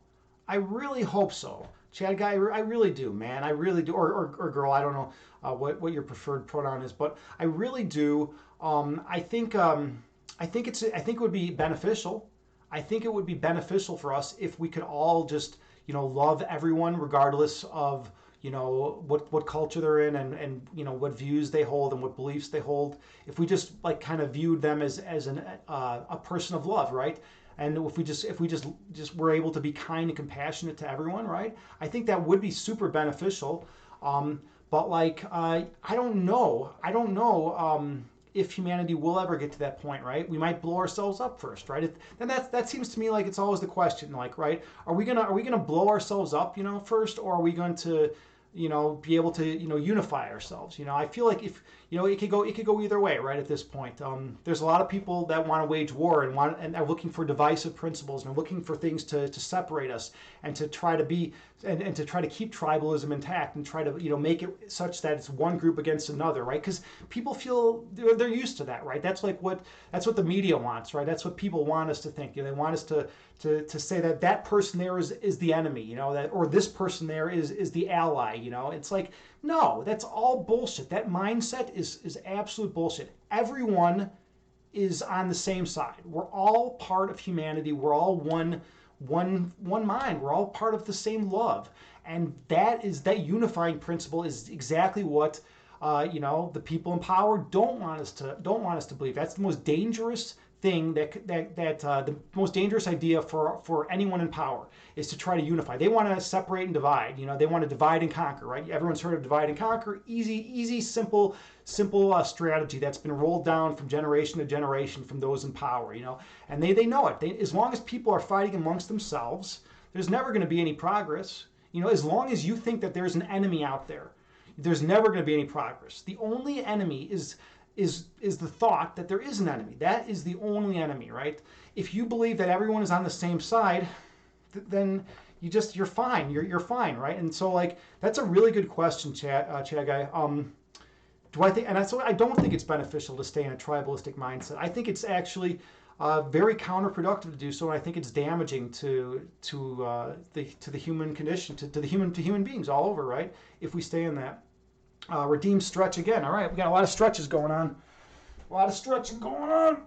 I really hope so. Chad guy, I really do, man. I really do. Or girl, I don't know what your preferred pronoun is, but I really do. I think it would be beneficial. I think it would be beneficial for us if we could all just, love everyone regardless of, what culture they're in, and what views they hold and what beliefs they hold. If we just like kind of viewed them as a person of love, right? And if we just were able to be kind and compassionate to everyone, right? I think that would be super beneficial. But like I don't know. If humanity will ever get to that point, right? We might blow ourselves up first, right? And that seems to me like it's always the question, like, right? Are we gonna blow ourselves up, first, or are we going to, be able to, unify ourselves? I feel like if, it could go either way, right? At this point, there's a lot of people that want to wage war and are looking for divisive principles and are looking for things to separate us and to try to be and to try to keep tribalism intact and try to, make it such that it's one group against another, right? Because people feel they're used to that, right? That's what the media wants, right? That's what people want us to think. They want us to say that person there is the enemy, or this person there is the ally. It's like, no, that's all bullshit. That mindset is absolute bullshit. Everyone is on the same side. We're all part of humanity. We're all one mind. We're all part of the same love, and that unifying principle is exactly what the people in power don't want us to believe. That's the most dangerous thing the most dangerous idea for anyone in power is to try to unify. They want to separate and divide. They want to divide and conquer, right? Everyone's heard of divide and conquer. Easy, simple strategy that's been rolled down from generation to generation from those in power. And they know it. As long as people are fighting amongst themselves, there's never going to be any progress. As long as you think that there's an enemy out there, there's never going to be any progress. The only enemy is the thought that there is an enemy. That is the only enemy, right? If you believe that everyone is on the same side, then you're fine. You're fine, right? And so like that's a really good question, Chad guy. Do I think? And I don't think it's beneficial to stay in a tribalistic mindset. I think it's actually very counterproductive to do so, and I think it's damaging to the human condition, to human beings all over, right? If we stay in that. Redeem stretch again. All right, we got a lot of stretches going on. A lot of stretching going on.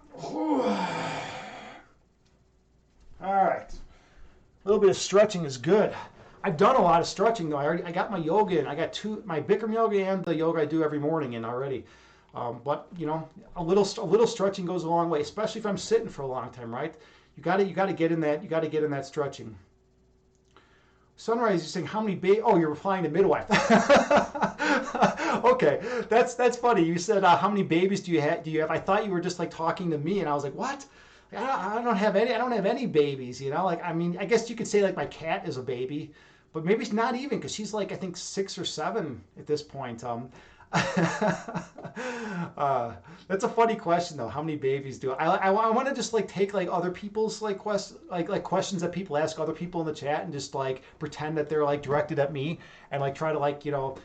All right. A little bit of stretching is good. I've done a lot of stretching though. I got my yoga in. I got my Bikram yoga and the yoga I do every morning in already. But a little stretching goes a long way, especially if I'm sitting for a long time, right? You got to get in that. You got to get in that stretching. Sunrise, you're saying how many babies? Oh, you're replying to midwife. Okay, that's funny. You said how many babies do you have? I thought you were just like talking to me, and I was like, what? I don't have any. I don't have any babies. Like I mean, I guess you could say like my cat is a baby, but maybe it's not even because she's like I think 6 or 7 at this point. That's a funny question though. How many babies do I want to just like take like other people's like questions that people ask other people in the chat and just like pretend that they're like directed at me and like try to like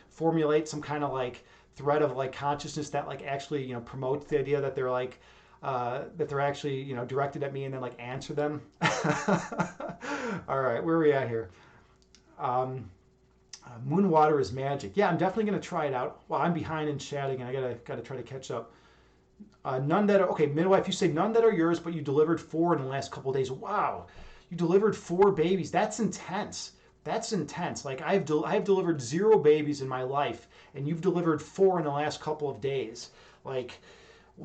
formulate some kind of like thread of like consciousness that like actually promotes the idea that they're like that they're actually directed at me and then like answer them. All right, where are we at here? Moon water is magic. Yeah, I'm definitely going to try it out. Well, I'm behind in chatting, and I gotta try to catch up. None that are okay. Midwife, you say none that are yours, but you delivered 4 in the last couple of days. Wow, you delivered 4 babies. That's intense. That's intense. Like I've delivered 0 babies in my life, and you've delivered 4 in the last couple of days. Like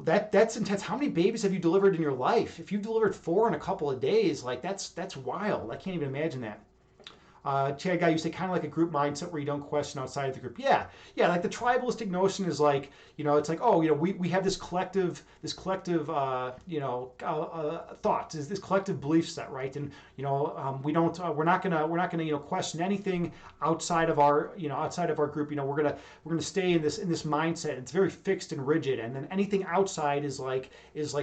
that's intense. How many babies have you delivered in your life? If you've delivered 4 in a couple of days, like that's wild. I can't even imagine that. Chad Guy, you say kind of like a group mindset where you don't question outside of the group. Yeah, yeah. Like the tribalistic notion is like, it's like, oh, we have this collective, thought, this collective belief set, right? And we don't, we're not gonna, question anything outside of our, outside of our group. We're gonna stay in this mindset. It's very fixed and rigid, and then anything outside is like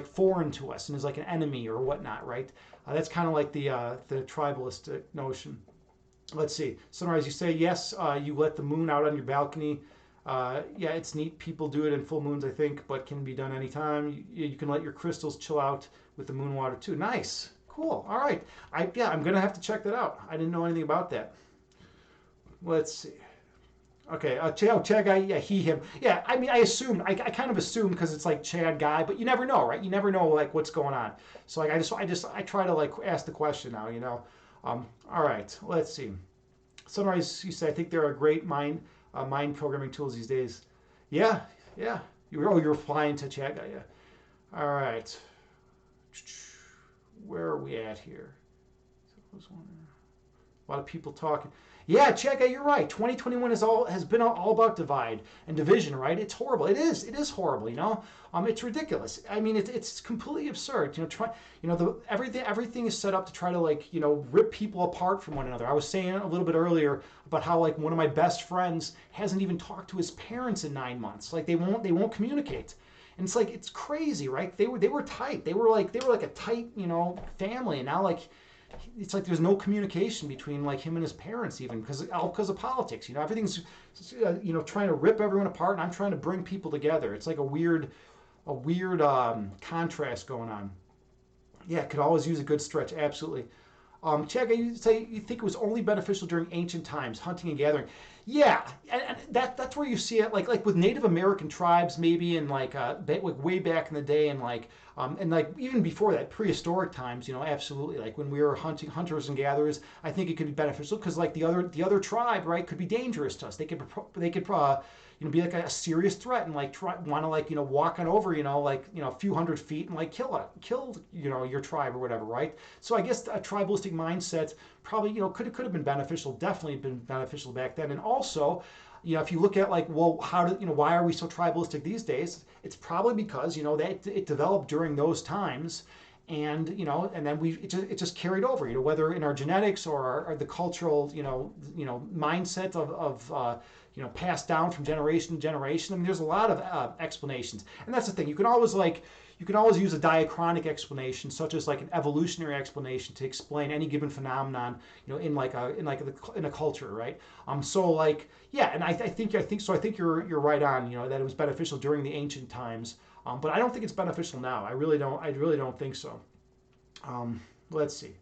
foreign to us and is like an enemy or whatnot, right? That's kind of like the tribalistic notion. Let's see. Sunrise, you say yes. You let the moon out on your balcony. Yeah, it's neat. People do it in full moons, I think, but can be done anytime. You can let your crystals chill out with the moon water too. Nice, cool. All right. I'm gonna have to check that out. I didn't know anything about that. Let's see. Okay, Chad Guy, yeah, he, him. Yeah, I mean, I kind of assumed because it's like Chad Guy, but you never know, right? You never know, like, what's going on. So, like, I try to, like, ask the question now. All right, let's see. Sunrise, you say, I think there are great mind programming tools these days. Yeah, yeah. You're flying to Chad Guy, yeah. All right. Where are we at here? A lot of people talking. Yeah, Cheka, you're right. 2021 has been all about divide and division, right? It's horrible. It is horrible. It's ridiculous. I mean, it's completely absurd. Everything is set up to try to rip people apart from one another. I was saying a little bit earlier about how one of my best friends hasn't even talked to his parents in 9 months. Like they won't communicate. And it's crazy, right? They were tight. They were like a tight, family, and now it's like there's no communication between him and his parents even because of politics. Everything's trying to rip everyone apart, and I'm trying to bring people together. It's like a weird contrast going on. Yeah, could always use a good stretch. Absolutely. Chad, you say you think it was only beneficial during ancient times, hunting and gathering. Yeah, and that's where you see it, like with Native American tribes, maybe in way back in the day, and even before that, prehistoric times. Absolutely. Like when we were hunters and gatherers, I think it could be beneficial because the other tribe, right, could be dangerous to us. They could be like a serious threat and want to walk on over a few hundred feet and kill your tribe or whatever, right? So I guess a tribalistic mindset probably could have been beneficial, definitely been beneficial back then. And also, if you look at why are we so tribalistic these days? It's probably because that it developed during those times, and and then it just carried over, whether in our genetics or the cultural mindset of passed down from generation to generation. I mean, there's a lot of explanations, and that's the thing. You can always use a diachronic explanation, such as an evolutionary explanation, to explain any given phenomenon, in a culture, right? Yeah, and I think you're right on, that it was beneficial during the ancient times, but I don't think it's beneficial now. I really don't think so. Let's see,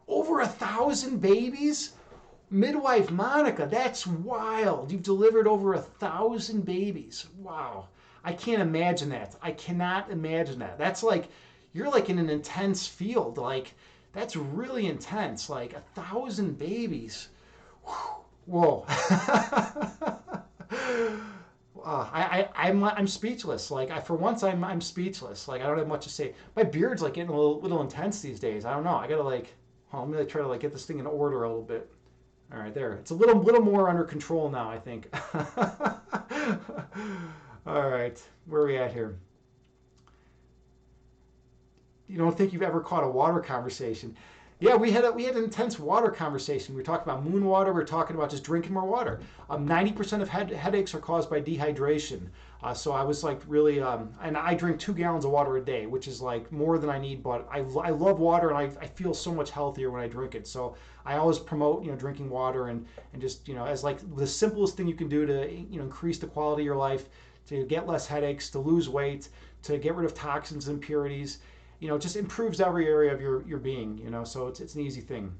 over 1,000 babies. Midwife Monica, that's wild. You've delivered over 1,000 babies. Wow. I can't imagine that. I cannot imagine that. That's you're in an intense field. That's really intense. 1,000 babies. Whoa. I'm speechless. For once, I'm speechless. I don't have much to say. My beard's getting a little intense these days. I don't know. I gotta let me try to get this thing in order a little bit. All right, there. It's a little more under control now, I think. All right, where are we at here? You don't think you've ever caught a water conversation? Yeah, we had an intense water conversation. We were talking about moon water. We were talking about just drinking more water. 90% of headaches are caused by dehydration. So I was really, and I drink 2 gallons of water a day, which is more than I need. But I love water, and I feel so much healthier when I drink it. So I always promote drinking water and just as the simplest thing you can do to increase the quality of your life, to get less headaches, to lose weight, to get rid of toxins and impurities. It just improves every area of your being, so it's an easy thing.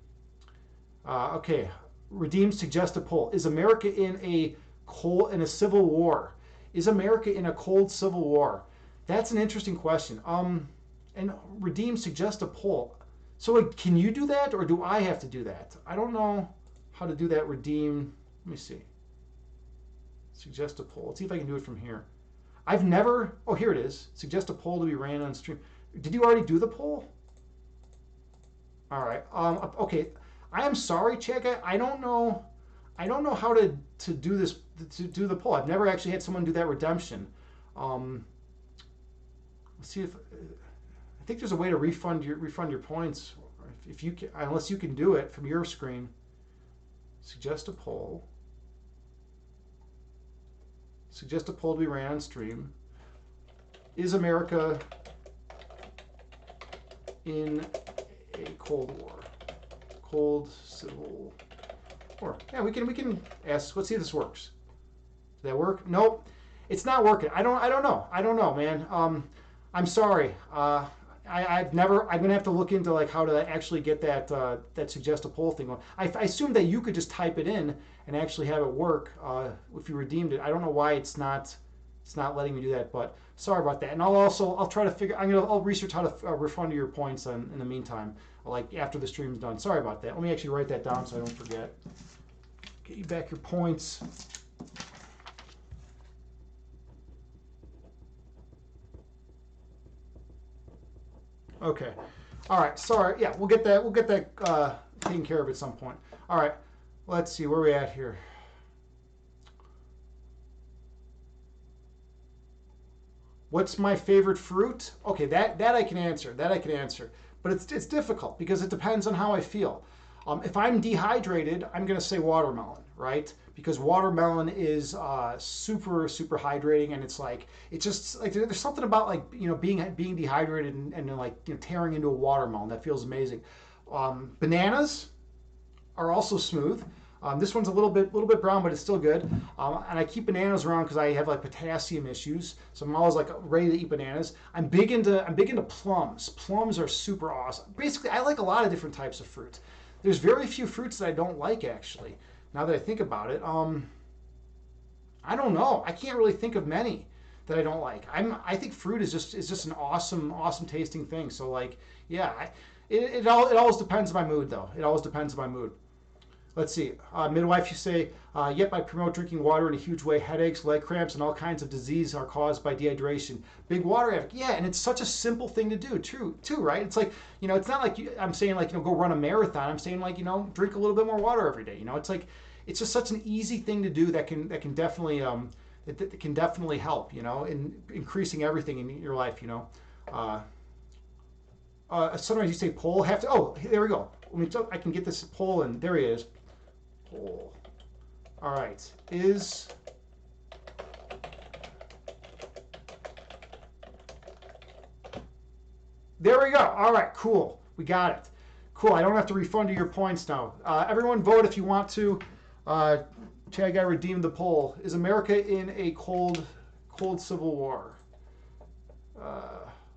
Okay, Redeem suggests a poll. Is America in a civil war? Is America in a cold civil war? That's an interesting question. And Redeem suggests a poll. So can you do that, or do I have to do that? I don't know how to do that, Redeem. Let me see. Suggest a poll. Let's see if I can do it from here. I've never, oh, here it is. Suggest a poll to be ran on stream. Did you already do the poll? All right. Okay. I am sorry, Chega. I don't know. I don't know how to do this, to do the poll. I've never actually had someone do that redemption. Um, let's see if I think there's a way to refund your points if you can, unless you can do it from your screen. Suggest a poll. Suggest a poll to be ran on stream. Is America in a Cold War? Cold Civil War. Yeah, we can ask. Let's see if this works. Did that work? Nope. It's not working. I don't know. I don't know, man. I'm sorry. I've never. I'm gonna have to look into like how to actually get that that suggest a poll thing on. I assume that you could just type it in and actually have it work if you redeemed it. I don't know why it's not letting me do that, but sorry about that. And I'll try to figure. I'll research how to refund your points in the meantime, like after the stream's done. Sorry about that. Let me actually write that down so I don't forget. Get you back your points. Okay. All right. Sorry. Yeah, we'll get that. We'll get that taken care of at some point. All right. Let's see where we at here. What's my favorite fruit? Okay, that I can answer. That I can answer. But it's difficult because it depends on how I feel. If I'm dehydrated, I'm gonna say watermelon, right? Because watermelon is super hydrating, and it's just like there's something about like being dehydrated and like tearing into a watermelon that feels amazing. Bananas are also smooth. This one's a little bit brown, but it's still good. And I keep bananas around because I have like potassium issues, so I'm always like ready to eat bananas. I'm big into plums. Plums are super awesome. Basically, I like a lot of different types of fruit. There's very few fruits that I don't like actually. Now that I think about it, I don't know. I can't really think of many that I don't like. I think fruit is just an awesome tasting thing. So like yeah, it always depends on my mood though. It always depends on my mood. Let's see. Midwife, you say, yep, I promote drinking water in a huge way. Headaches, leg cramps, and all kinds of disease are caused by dehydration. Big water addict. Yeah, and it's such a simple thing to do, too, right? It's like, it's not like I'm saying like, go run a marathon. I'm saying like, drink a little bit more water every day. It's like, it's just such an easy thing to do that can definitely that can definitely help, in increasing everything in your life, Sunrise, you say poll. Oh, there we go. I can get this poll, and there he is. Poll. All right. Is there we go. All right. Cool. We got it. Cool. I don't have to refund you your points now. Everyone vote if you want to. Chad Guy redeemed the poll. Is America in a cold civil war?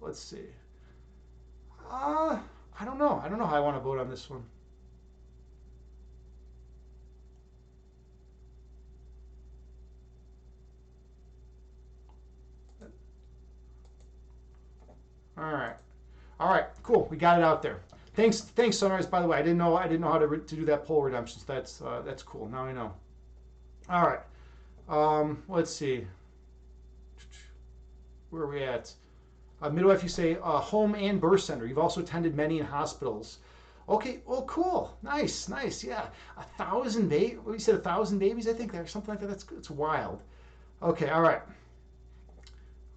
Let's see. I don't know. I don't know how I want to vote on this one. All right, cool. We got it out there. Thanks, Sunrise. By the way, I didn't know how to do that poll redemption. So that's cool. Now I know. All right. Let's see. Where are we at? Midwife, you say home and birth center. You've also attended many in hospitals. Okay. Well, cool. Nice. Yeah. 1,000 babies. What you said? 1,000 babies? I think there's something like that. That's wild. Okay. All right.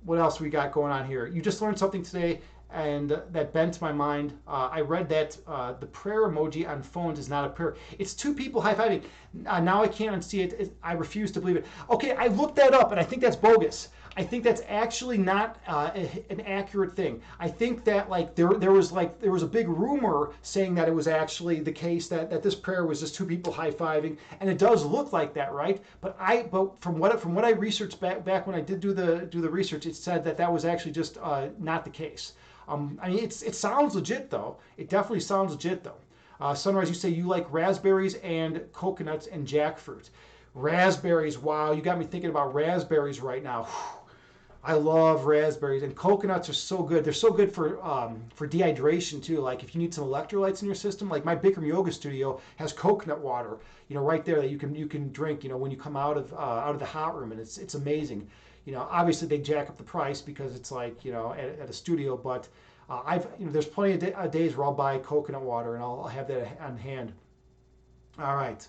What else we got going on here? You just learned something today, and that bent my mind. I read that the prayer emoji on phones is not a prayer. It's two people high-fiving. Now I can't unsee it. I refuse to believe it. Okay, I looked that up, and I think that's bogus. I think that's actually not an accurate thing. I think that like there was a big rumor saying that it was actually the case that this prayer was just two people high-fiving, and it does look like that, right? But from what I researched back when I did do the research, it said that was actually just not the case. I mean, it sounds legit though. It definitely sounds legit though. Sunrise, you say you like raspberries and coconuts and jackfruit. Raspberries, wow, you got me thinking about raspberries right now. Whew. I love raspberries, and coconuts are so good. They're so good for dehydration too. Like if you need some electrolytes in your system, like my Bikram yoga studio has coconut water, right there that you can drink, when you come out of the hot room, and it's amazing. Obviously they jack up the price because it's like at a studio, but there's plenty of days where I'll buy coconut water and I'll have that on hand. All right.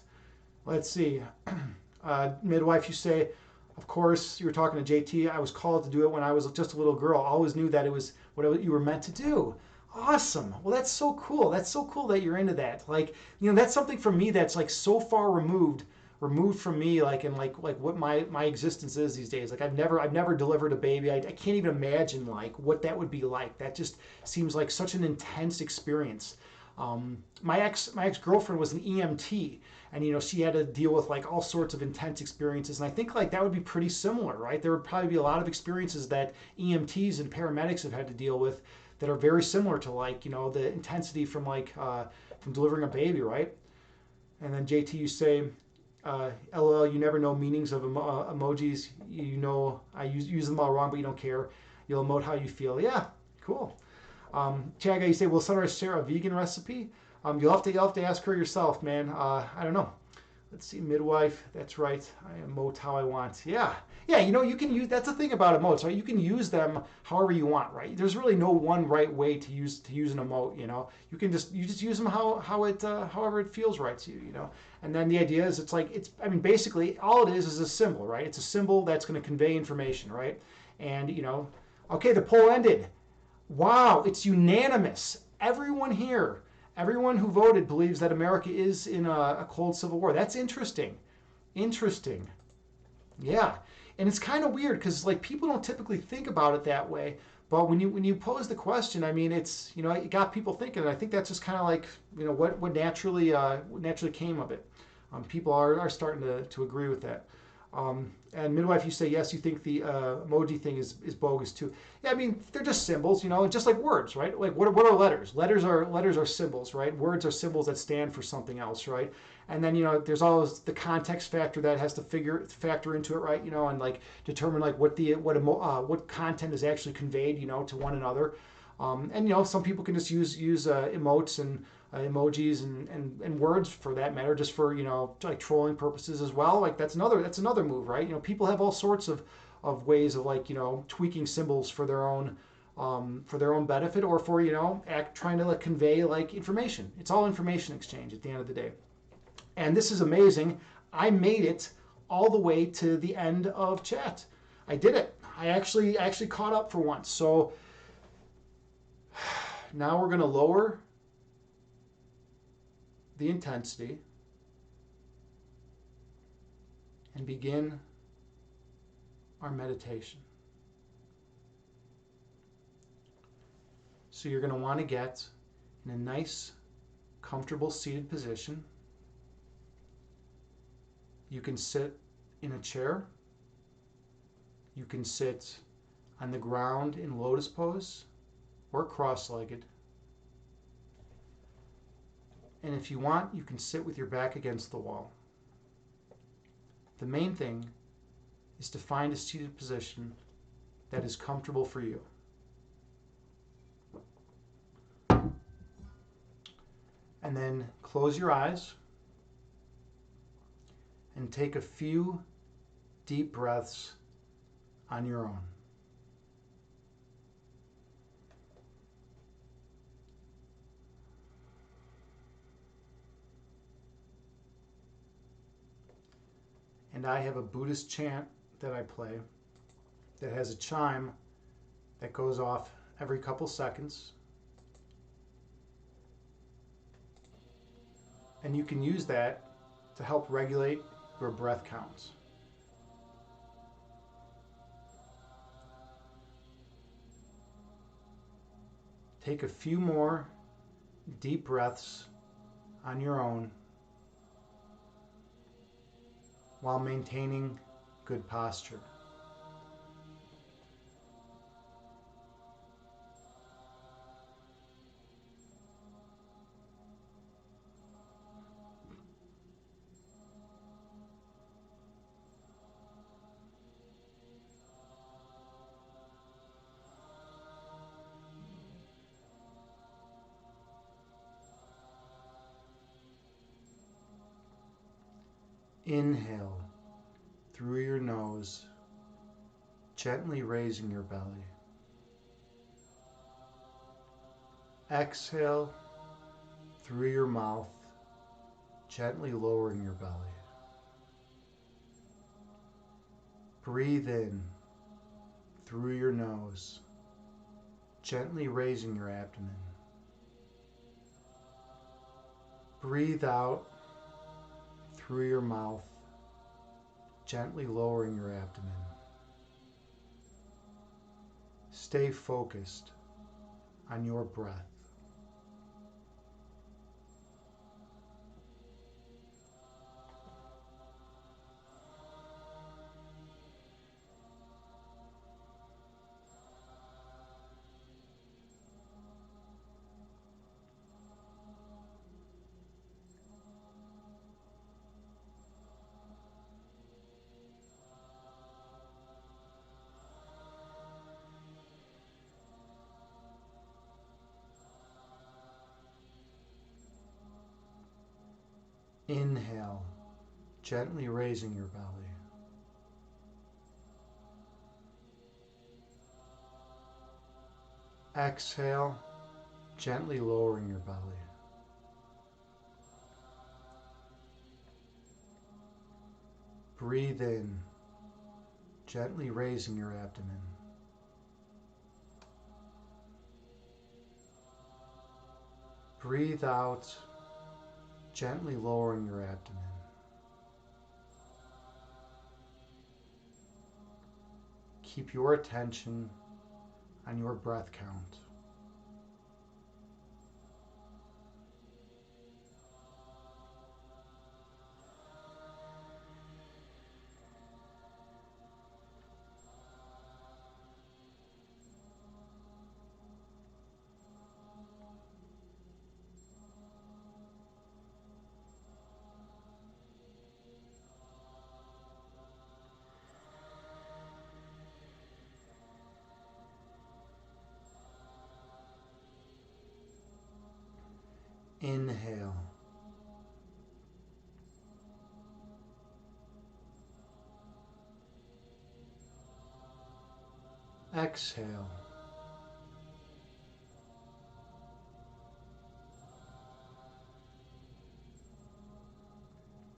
Let's see. Midwife, you say, of course, you were talking to JT. I was called to do it when I was just a little girl. Always knew that it was what you were meant to do. Awesome. Well, that's so cool. That's so cool that you're into that. Like, that's something for me that's like so far removed from me, like, and like what my existence is these days. Like, I've never delivered a baby. I can't even imagine like what that would be like. That just seems like such an intense experience. My ex girlfriend was an EMT, and she had to deal with like all sorts of intense experiences. And I think like that would be pretty similar, right? There would probably be a lot of experiences that EMTs and paramedics have had to deal with that are very similar to like the intensity from from delivering a baby, right? And then JT, you say, LOL, you never know meanings of emojis. I use them all wrong, but you don't care. You'll emote how you feel. Yeah, cool. Chaga, you say, will Sunrise share a vegan recipe? You'll have to ask her yourself, man. I don't know. Let's see, midwife. That's right. I emote how I want. Yeah, yeah. You can use. That's the thing about emotes, right? You can use them however you want, right? There's really no one right way to use an emote. You just use them however it feels right to you. And then the idea is I mean, basically all it is a symbol, right? It's a symbol that's going to convey information, right? And okay, the poll ended. Wow, it's unanimous. Everyone who voted believes that America is in a cold civil war. That's interesting. Interesting. Yeah. And it's kind of weird because like people don't typically think about it that way. But when you pose the question, I mean, it got people thinking. And I think that's just kind of like what naturally came of it. People are starting to agree with that. And midwife, you say yes. You think the emoji thing is bogus too. Yeah, I mean they're just symbols, just like words, right? Like what are letters? Letters are symbols, right? Words are symbols that stand for something else, right? And then there's always the context factor that has to factor into it, right? And like determine like what content is actually conveyed, to one another. And some people can just use emotes and emojis and words for that matter, just for like trolling purposes as well. Like that's another move, right? People have all sorts of ways of like tweaking symbols for their own benefit, or for trying to like convey like information. It's all information exchange at the end of the day. And this is amazing. I made it all the way to the end of chat. I did it. I actually caught up for once. So now we're going to lower the intensity and begin our meditation. So you're going to want to get in a nice, comfortable seated position. You can sit in a chair. You can sit on the ground in lotus pose or cross-legged. And if you want, you can sit with your back against the wall. The main thing is to find a seated position that is comfortable for you. And then close your eyes and take a few deep breaths on your own. And I have a Buddhist chant that I play that has a chime that goes off every couple seconds. And you can use that to help regulate your breath counts. Take a few more deep breaths on your own while maintaining good posture. Inhale through your nose, gently raising your belly. Exhale through your mouth, gently lowering your belly. Breathe in through your nose, gently raising your abdomen. Breathe out through your mouth, gently lowering your abdomen. Stay focused on your breath. Inhale, gently raising your belly. Exhale, gently lowering your belly. Breathe in, gently raising your abdomen. Breathe out, gently lowering your abdomen. Keep your attention on your breath count. Inhale. Exhale.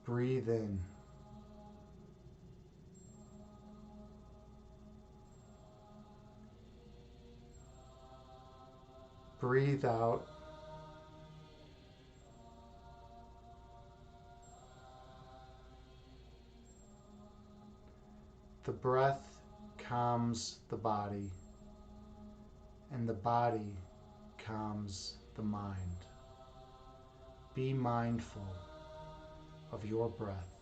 Breathe in. Breathe out. The breath calms the body, and the body calms the mind. Be mindful of your breath.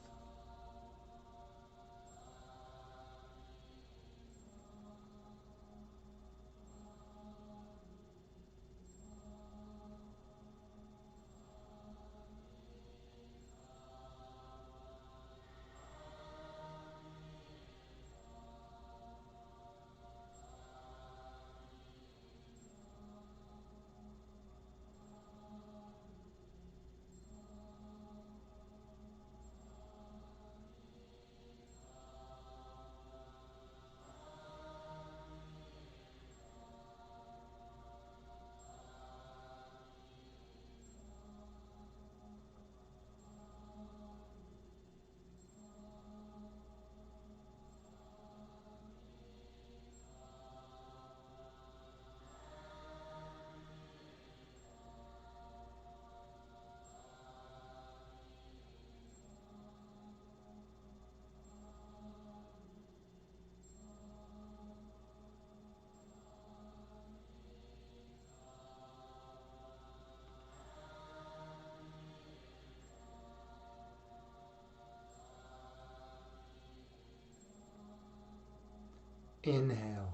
Inhale.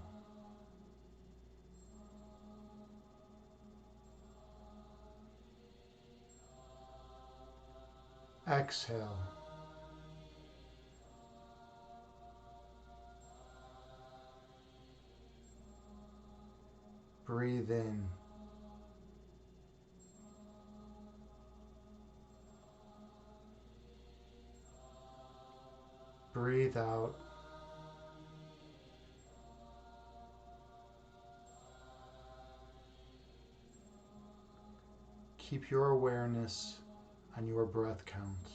Exhale. Breathe in. Breathe out. Keep your awareness on your breath count.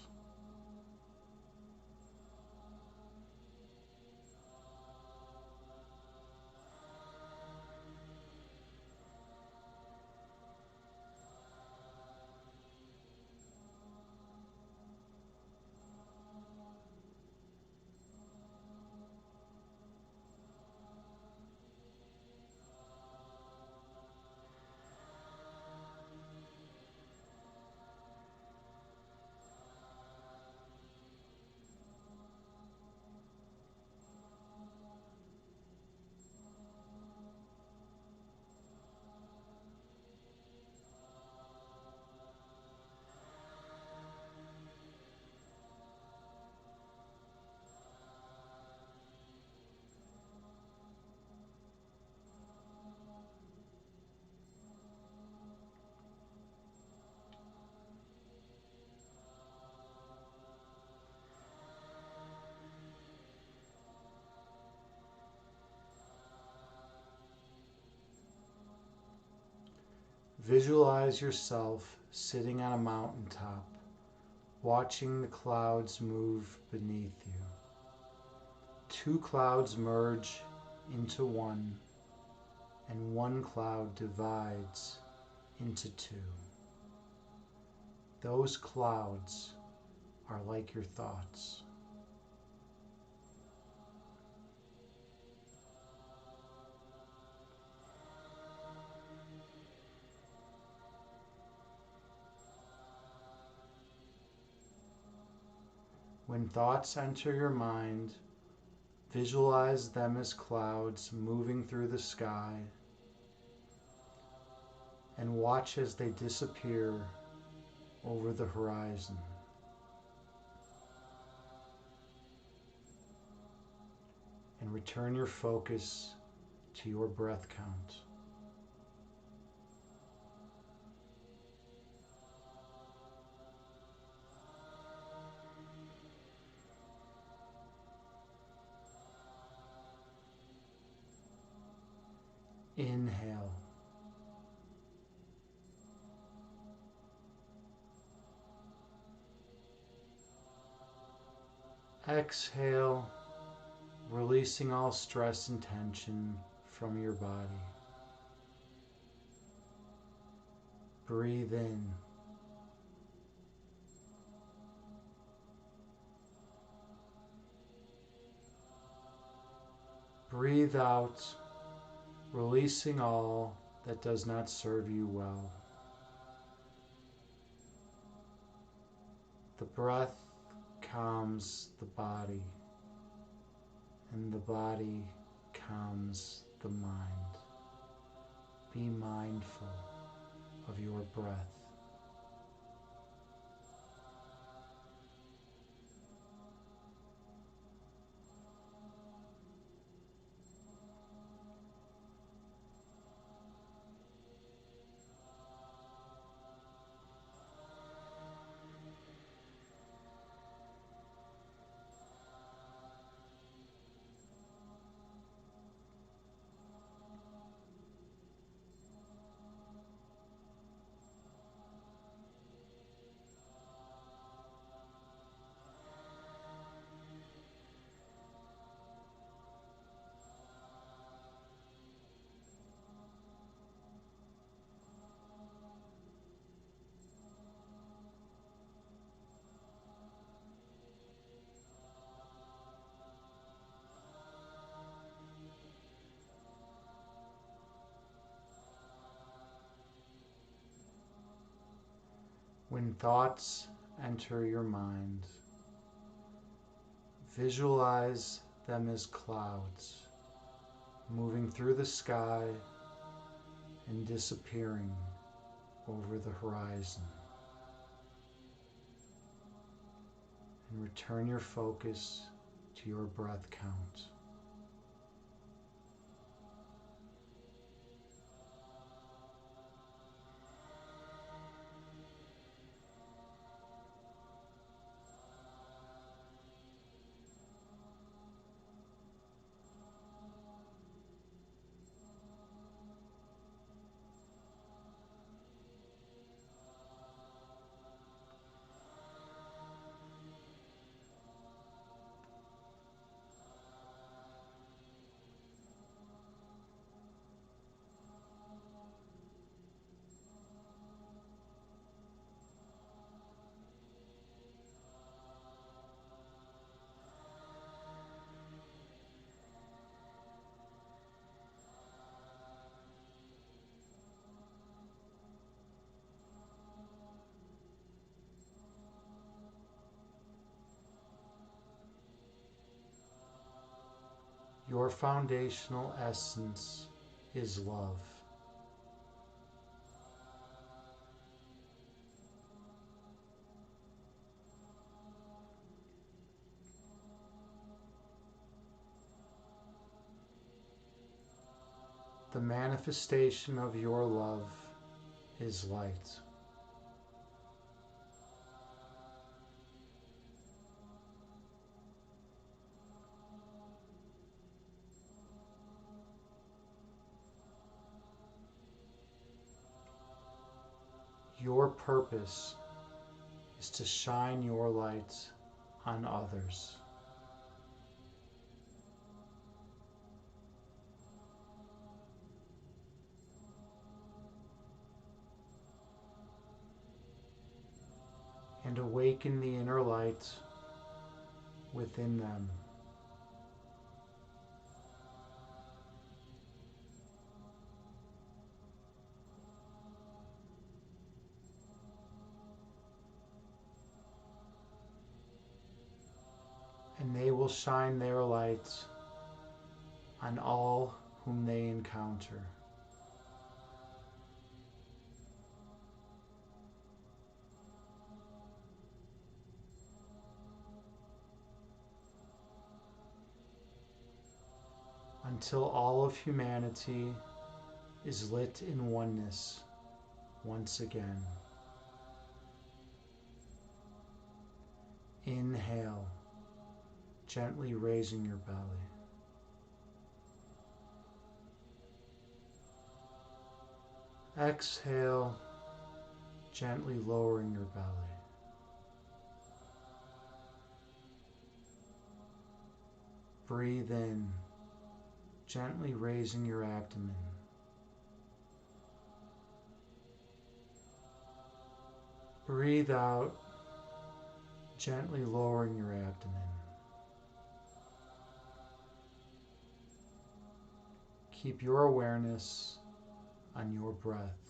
Visualize yourself sitting on a mountaintop, watching the clouds move beneath you. Two clouds merge into one, and one cloud divides into two. Those clouds are like your thoughts. When thoughts enter your mind, visualize them as clouds moving through the sky and watch as they disappear over the horizon. And return your focus to your breath count. Inhale. Exhale, releasing all stress and tension from your body. Breathe in. Breathe out, releasing all that does not serve you well. The breath calms the body, and the body calms the mind. Be mindful of your breath. When thoughts enter your mind, visualize them as clouds moving through the sky and disappearing over the horizon. And return your focus to your breath count. Your foundational essence is love. The manifestation of your love is light. Your purpose is to shine your light on others. And awaken the inner light within them. And they will shine their light on all whom they encounter. Until all of humanity is lit in oneness once again. Inhale, gently raising your belly. Exhale, gently lowering your belly. Breathe in, gently raising your abdomen. Breathe out, gently lowering your abdomen. Keep your awareness on your breath.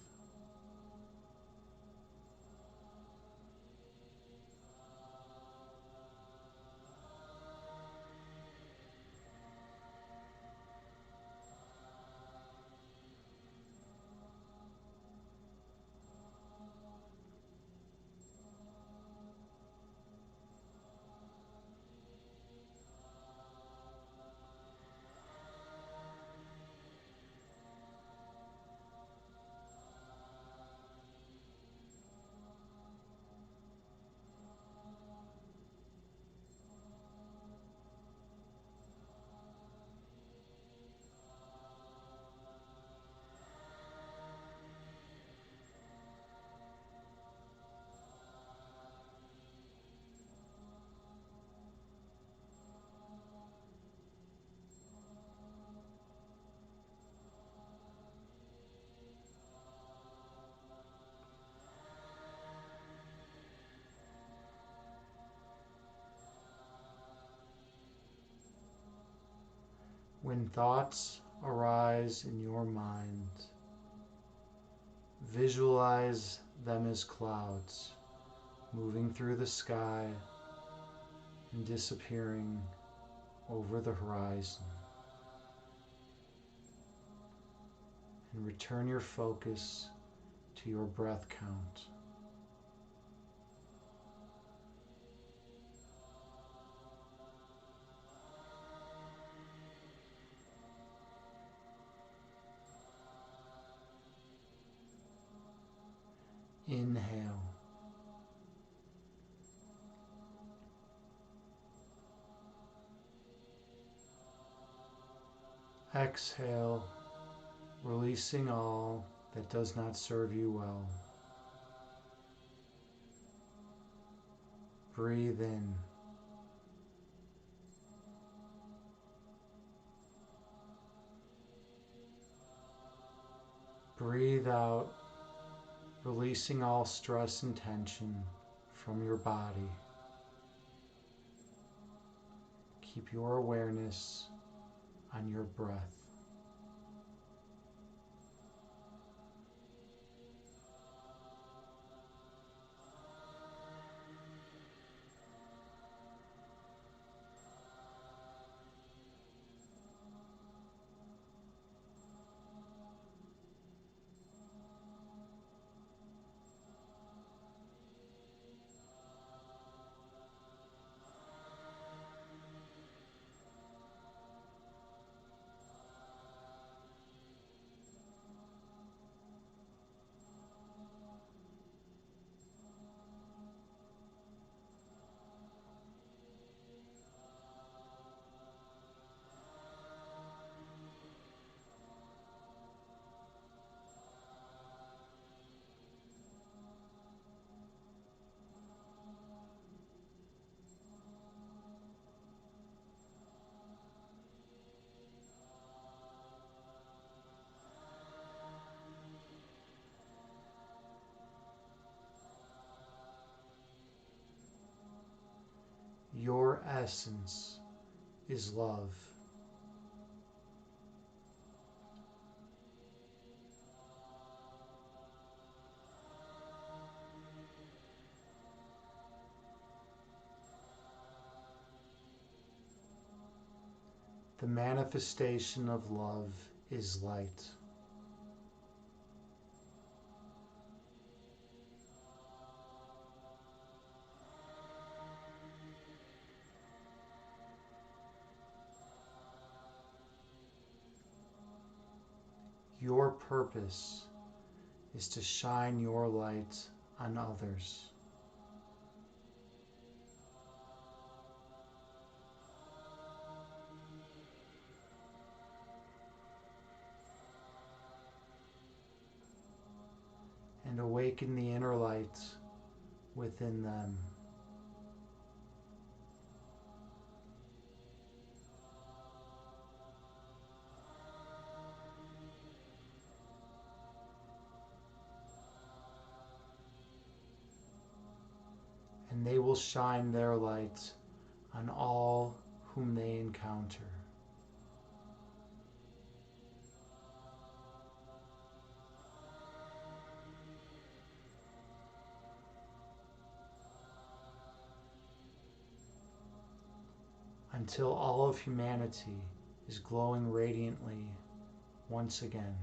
When thoughts arise in your mind, visualize them as clouds moving through the sky and disappearing over the horizon. And return your focus to your breath count. Inhale. Exhale, releasing all that does not serve you well. Breathe in. Breathe out, releasing all stress and tension from your body. Keep your awareness on your breath. Your essence is love. The manifestation of love is light. Your purpose is to shine your light on others. And awaken the inner light within them. And they will shine their light on all whom they encounter. Until all of humanity is glowing radiantly once again.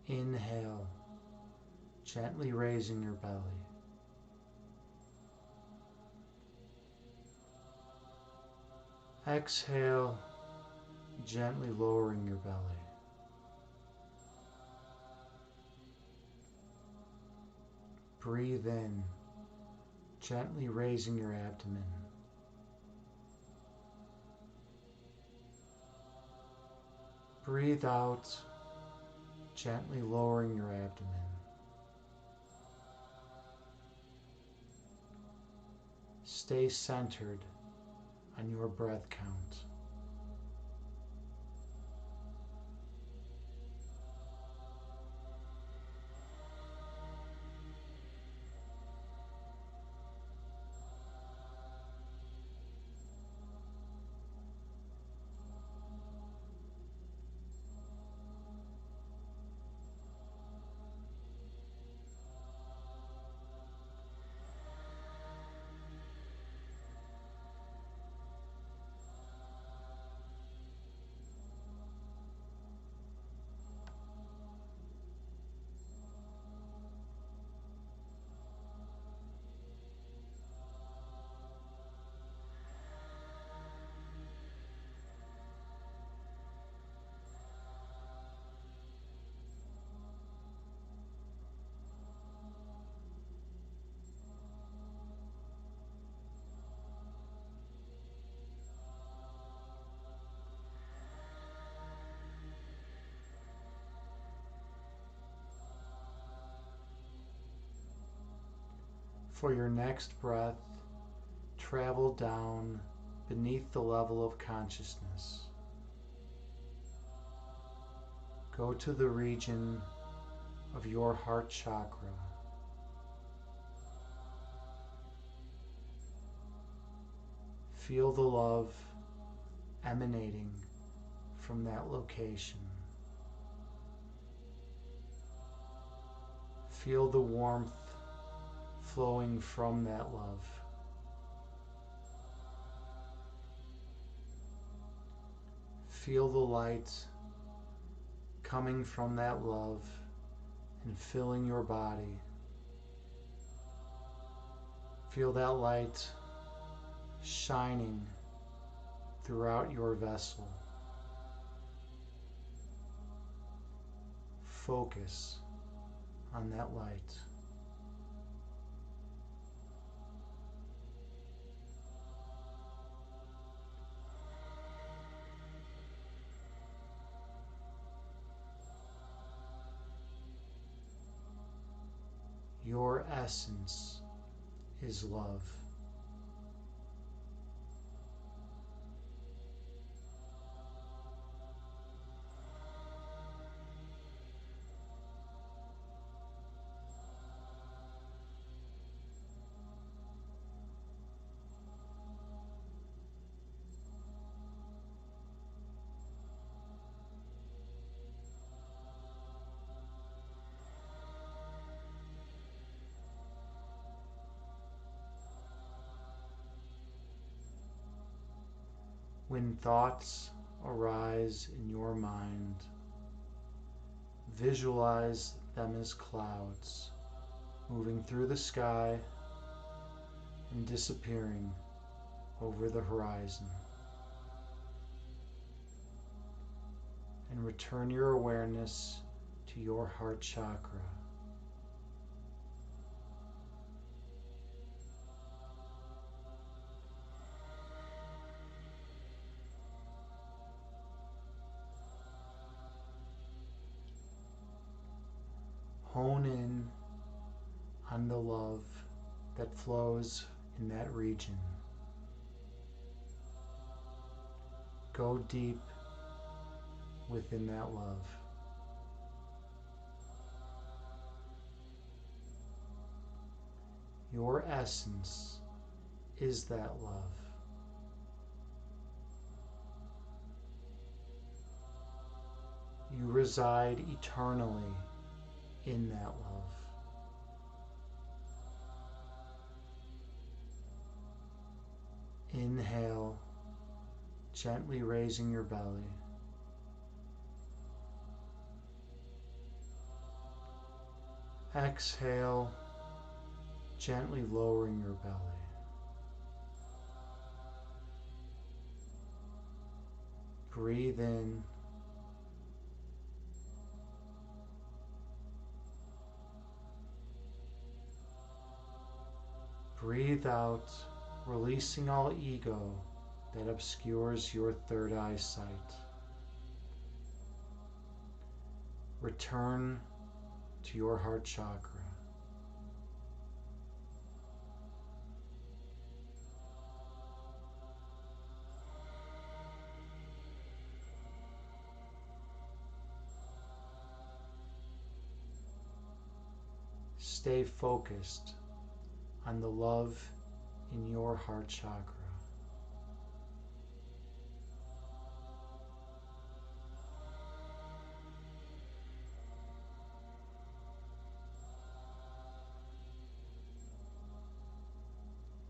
Inhale, gently raising your belly. Exhale, gently lowering your belly. Breathe in, gently raising your abdomen. Breathe out, gently lowering your abdomen. Stay centered on your breath count. For your next breath, travel down beneath the level of consciousness. Go to the region of your heart chakra. Feel the love emanating from that location. Feel the warmth flowing from that love. Feel the light coming from that love and filling your body. Feel that light shining throughout your vessel. Focus on that light. Your essence is love. When thoughts arise in your mind, visualize them as clouds moving through the sky and disappearing over the horizon. And return your awareness to your heart chakra. Hone in on the love that flows in that region. Go deep within that love. Your essence is that love. You reside eternally in that love. Inhale, gently raising your belly. Exhale, gently lowering your belly. Breathe in. Breathe out, releasing all ego that obscures your third eye sight. Return to your heart chakra. Stay focused on the love in your heart chakra.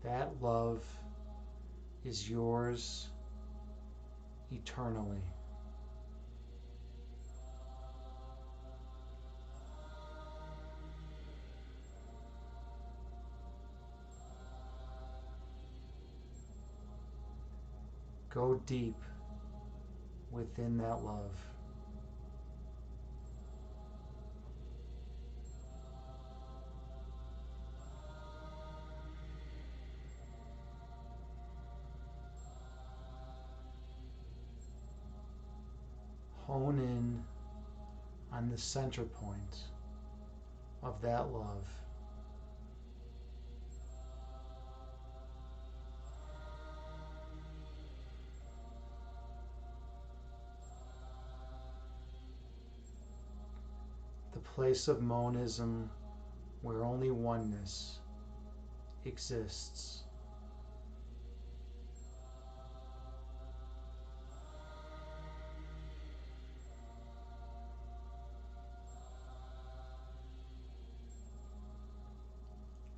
That love is yours eternally. Go deep within that love. Hone in on the center point of that love. The place of monism where only oneness exists.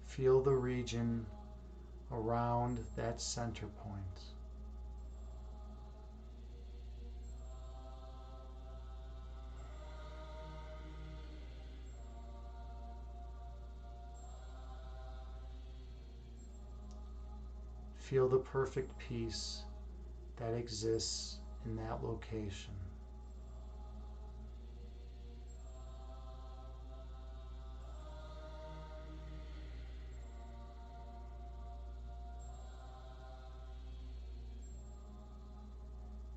Feel the region around that center point. Feel the perfect peace that exists in that location.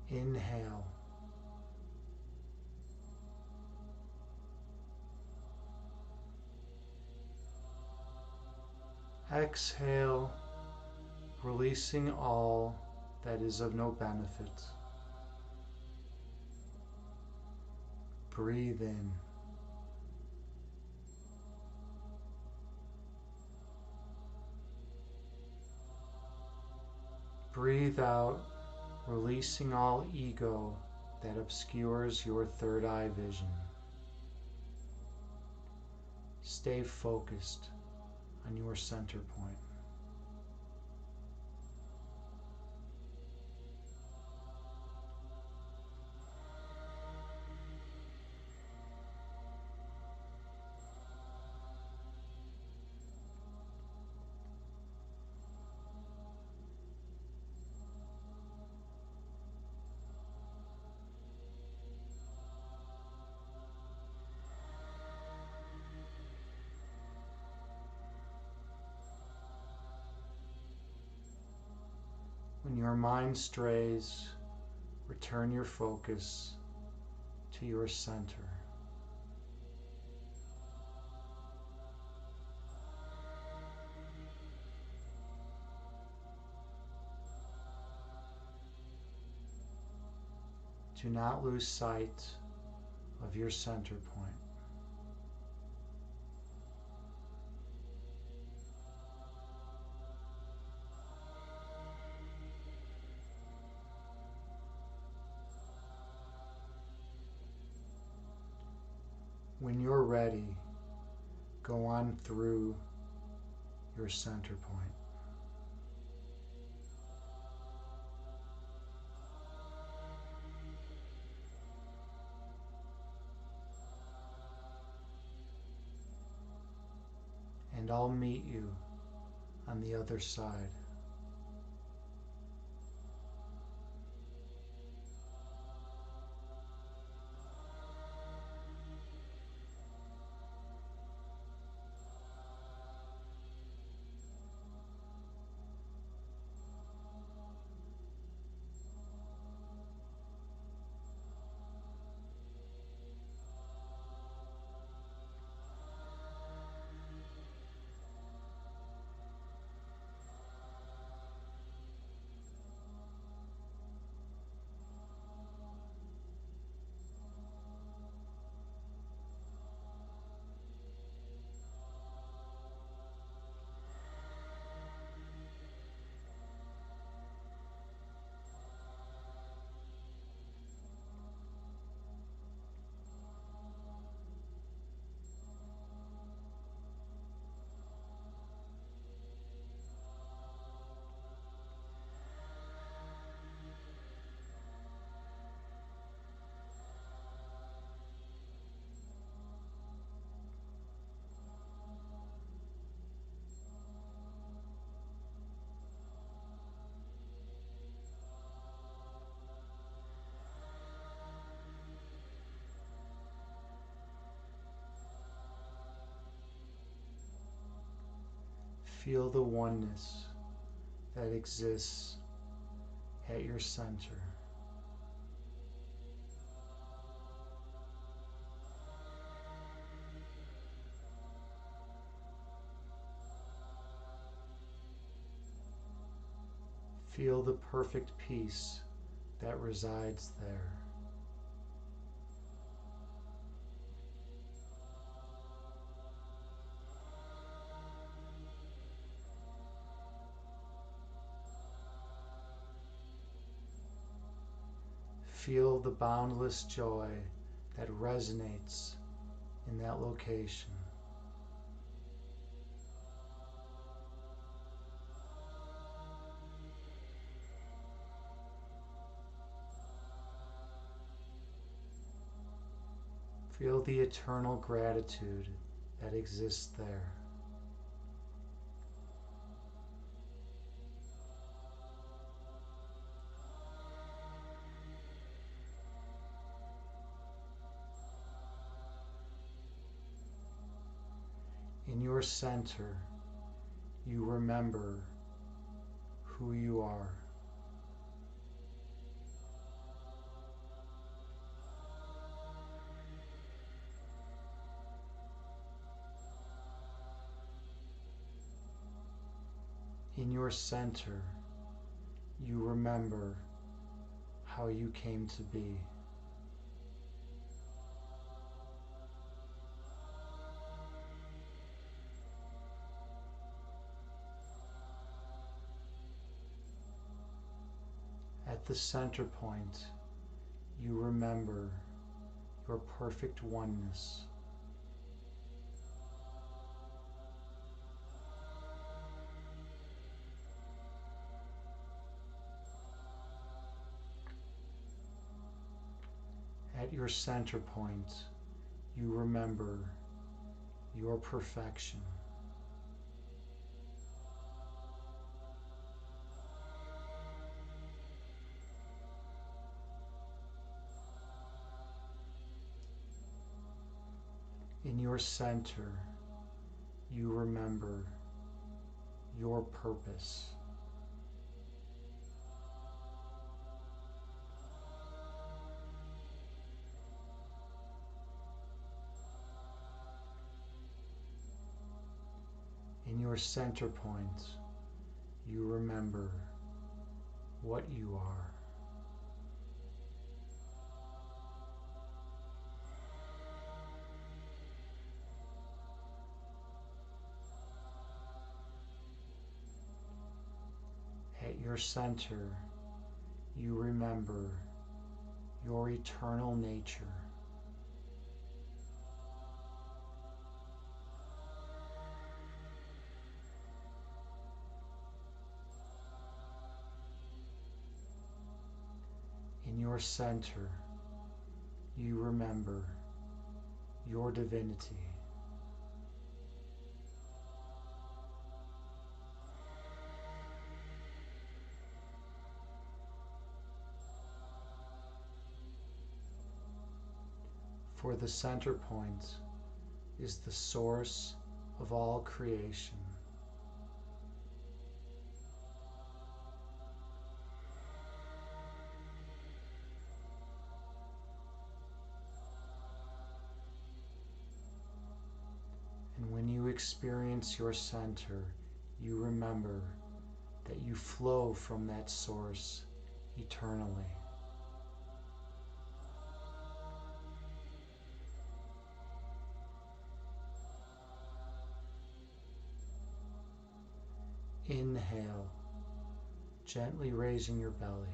Inhale. Exhale, releasing all that is of no benefit. Breathe in. Breathe out, releasing all ego that obscures your third eye vision. Stay focused on your center point. When your mind strays, return your focus to your center. Do not lose sight of your center point. When you're ready, go on through your center point. And I'll meet you on the other side. Feel the oneness that exists at your center. Feel the perfect peace that resides there. Feel the boundless joy that resonates in that location. Feel the eternal gratitude that exists there. In your center, you remember who you are. In your center, you remember how you came to be. At the center point, you remember your perfect oneness. At your center point, you remember your perfection. In your center, you remember your purpose. your center point, you remember what you are. At your center, you remember your eternal nature. In your center, you remember your divinity. For the center point is the source of all creation. And when you experience your center, you remember that you flow from that source eternally. Inhale, gently raising your belly.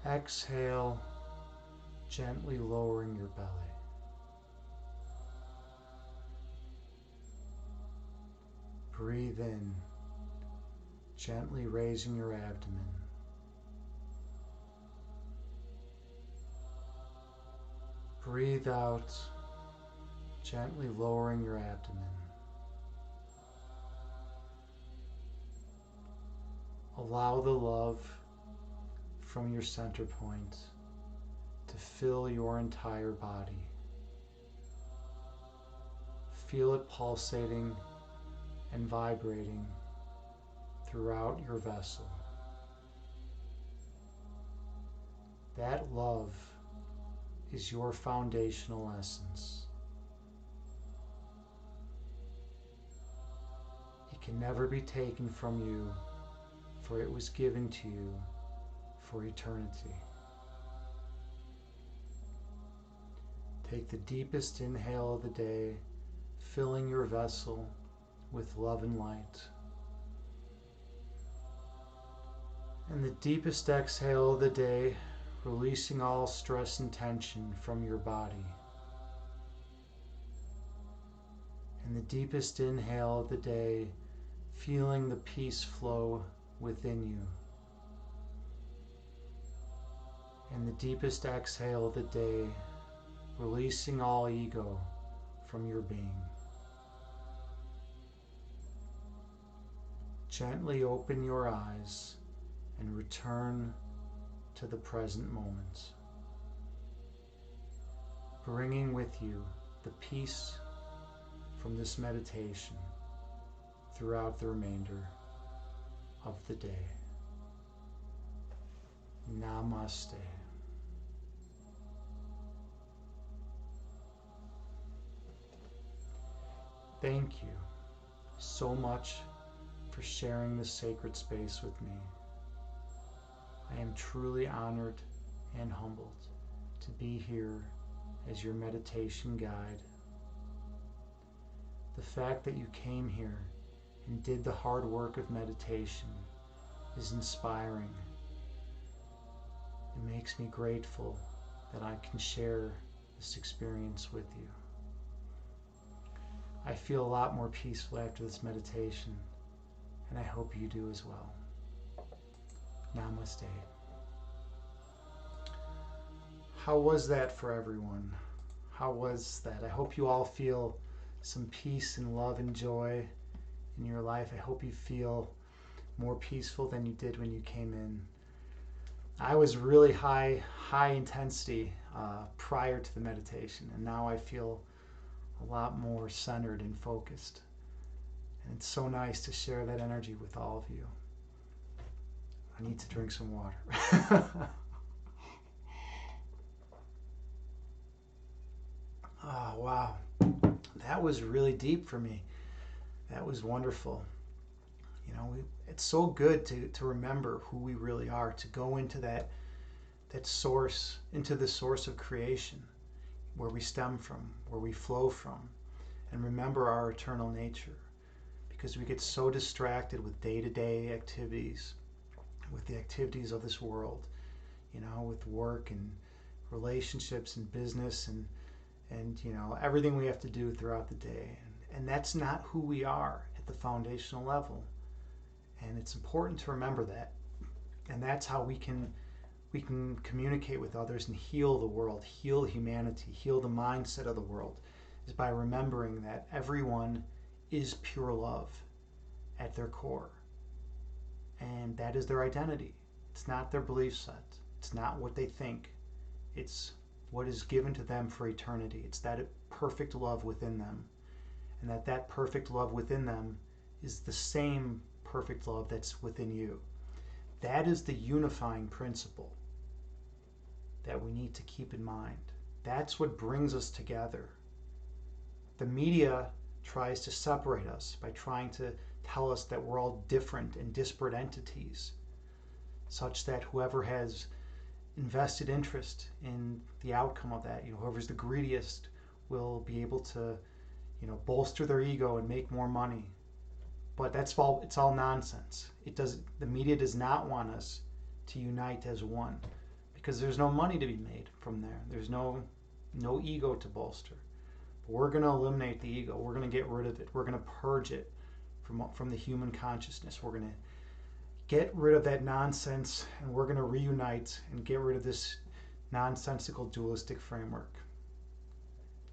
Exhale, gently lowering your belly. Breathe in, gently raising your abdomen. Breathe out, gently lowering your abdomen. Allow the love from your center point to fill your entire body. Feel it pulsating and vibrating throughout your vessel. That love is your foundational essence. It can never be taken from you, for it was given to you for eternity. Take the deepest inhale of the day, filling your vessel with love and light. And the deepest exhale of the day, releasing all stress and tension from your body. And the deepest inhale of the day, feeling the peace flow within you. And the deepest exhale of the day, releasing all ego from your being. Gently open your eyes and return to the present moment, bringing with you the peace from this meditation throughout the remainder of the day. Namaste. Thank you so much for sharing this sacred space with me. I am truly honored and humbled to be here as your meditation guide. The fact that you came here and did the hard work of meditation is inspiring. It makes me grateful that I can share this experience with you. I feel a lot more peaceful after this meditation, and I hope you do as well. Namaste. How was that for everyone? How was that? I hope you all feel some peace and love and joy in your life. I hope you feel more peaceful than you did when you came in. I was really high intensity prior to the meditation, and now I feel a lot more centered and focused. And it's so nice to share that energy with all of you. I need to drink some water. Wow. That was really deep for me. That was wonderful. It's so good to remember who we really are, to go into that source, into the source of creation, where we stem from, where we flow from, and remember our eternal nature. Because we get so distracted with day-to-day activities, with the activities of this world, with work and relationships and business and everything we have to do throughout the day. And that's not who we are at the foundational level. And it's important to remember that. And that's how we can communicate with others and heal the world, heal humanity, heal the mindset of the world, is by remembering that everyone is pure love at their core. And that is their identity. It's not their belief set. It's not what they think. It's what is given to them for eternity. It's that perfect love within them. And that perfect love within them is the same perfect love that's within you. That is the unifying principle that we need to keep in mind. That's what brings us together. The media tries to separate us by trying to tell us that we're all different and disparate entities, such that whoever has invested interest in the outcome of that, whoever's the greediest will be able to, bolster their ego and make more money. But it's all nonsense. The media does not want us to unite as one, because there's no money to be made from there. There's no ego to bolster. But we're going to eliminate the ego. We're going to get rid of it. We're going to purge it from the human consciousness. We're going to get rid of that nonsense, and we're going to reunite and get rid of this nonsensical dualistic framework.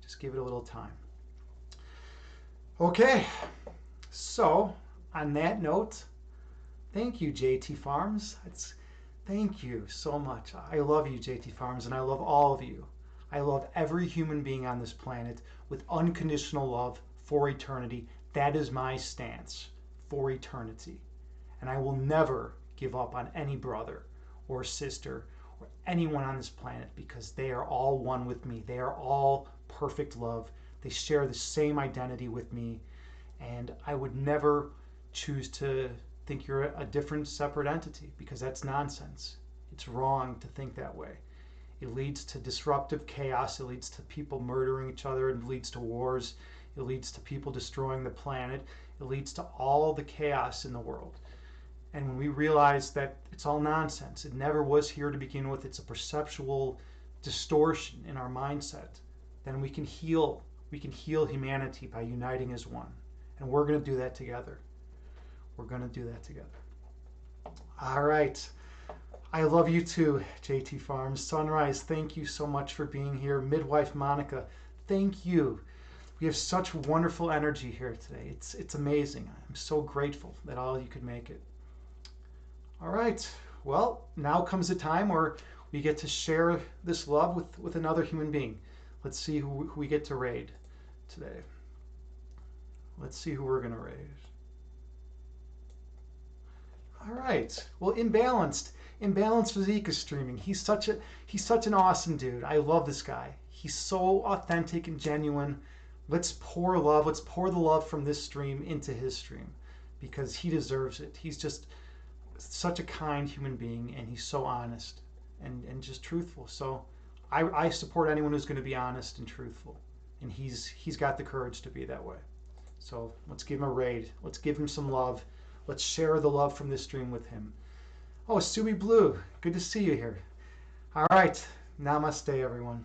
Just give it a little time. Okay, so on that note, thank you, JT Farms. Thank you so much. I love you, JT Farms, and I love all of you. I love every human being on this planet with unconditional love for eternity. That is my stance for eternity. And I will never give up on any brother or sister or anyone on this planet, because they are all one with me. They are all perfect love. They share the same identity with me. And I would never choose to think you're a different, separate entity, because that's nonsense. It's wrong to think that way. It leads to disruptive chaos. It leads to people murdering each other. It leads to wars. It leads to people destroying the planet. It leads to all the chaos in the world. And when we realize that it's all nonsense, it never was here to begin with, it's a perceptual distortion in our mindset, then we can heal humanity by uniting as one. And we're going to do that together. We're going to do that together. All right. I love you too, JT Farms. Sunrise, thank you so much for being here. Midwife Monica, thank you. We have such wonderful energy here today. It's amazing. I'm so grateful that all of you could make it. All right. Well, now comes the time where we get to share this love with another human being. Let's see who we get to raid today. Let's see who we're going to raid. All right. Well, Imbalanced Physique is streaming. He's such an awesome dude. I love this guy. He's so authentic and genuine. Let's pour love. Let's pour the love from this stream into his stream, because he deserves it. He's just such a kind human being, and he's so honest and just truthful. So I support anyone who's going to be honest and truthful, and he's got the courage to be that way. So let's give him a raid. Let's give him some love. Let's share the love from this stream with him. Oh, Subi Blue, good to see you here. All right, namaste, everyone.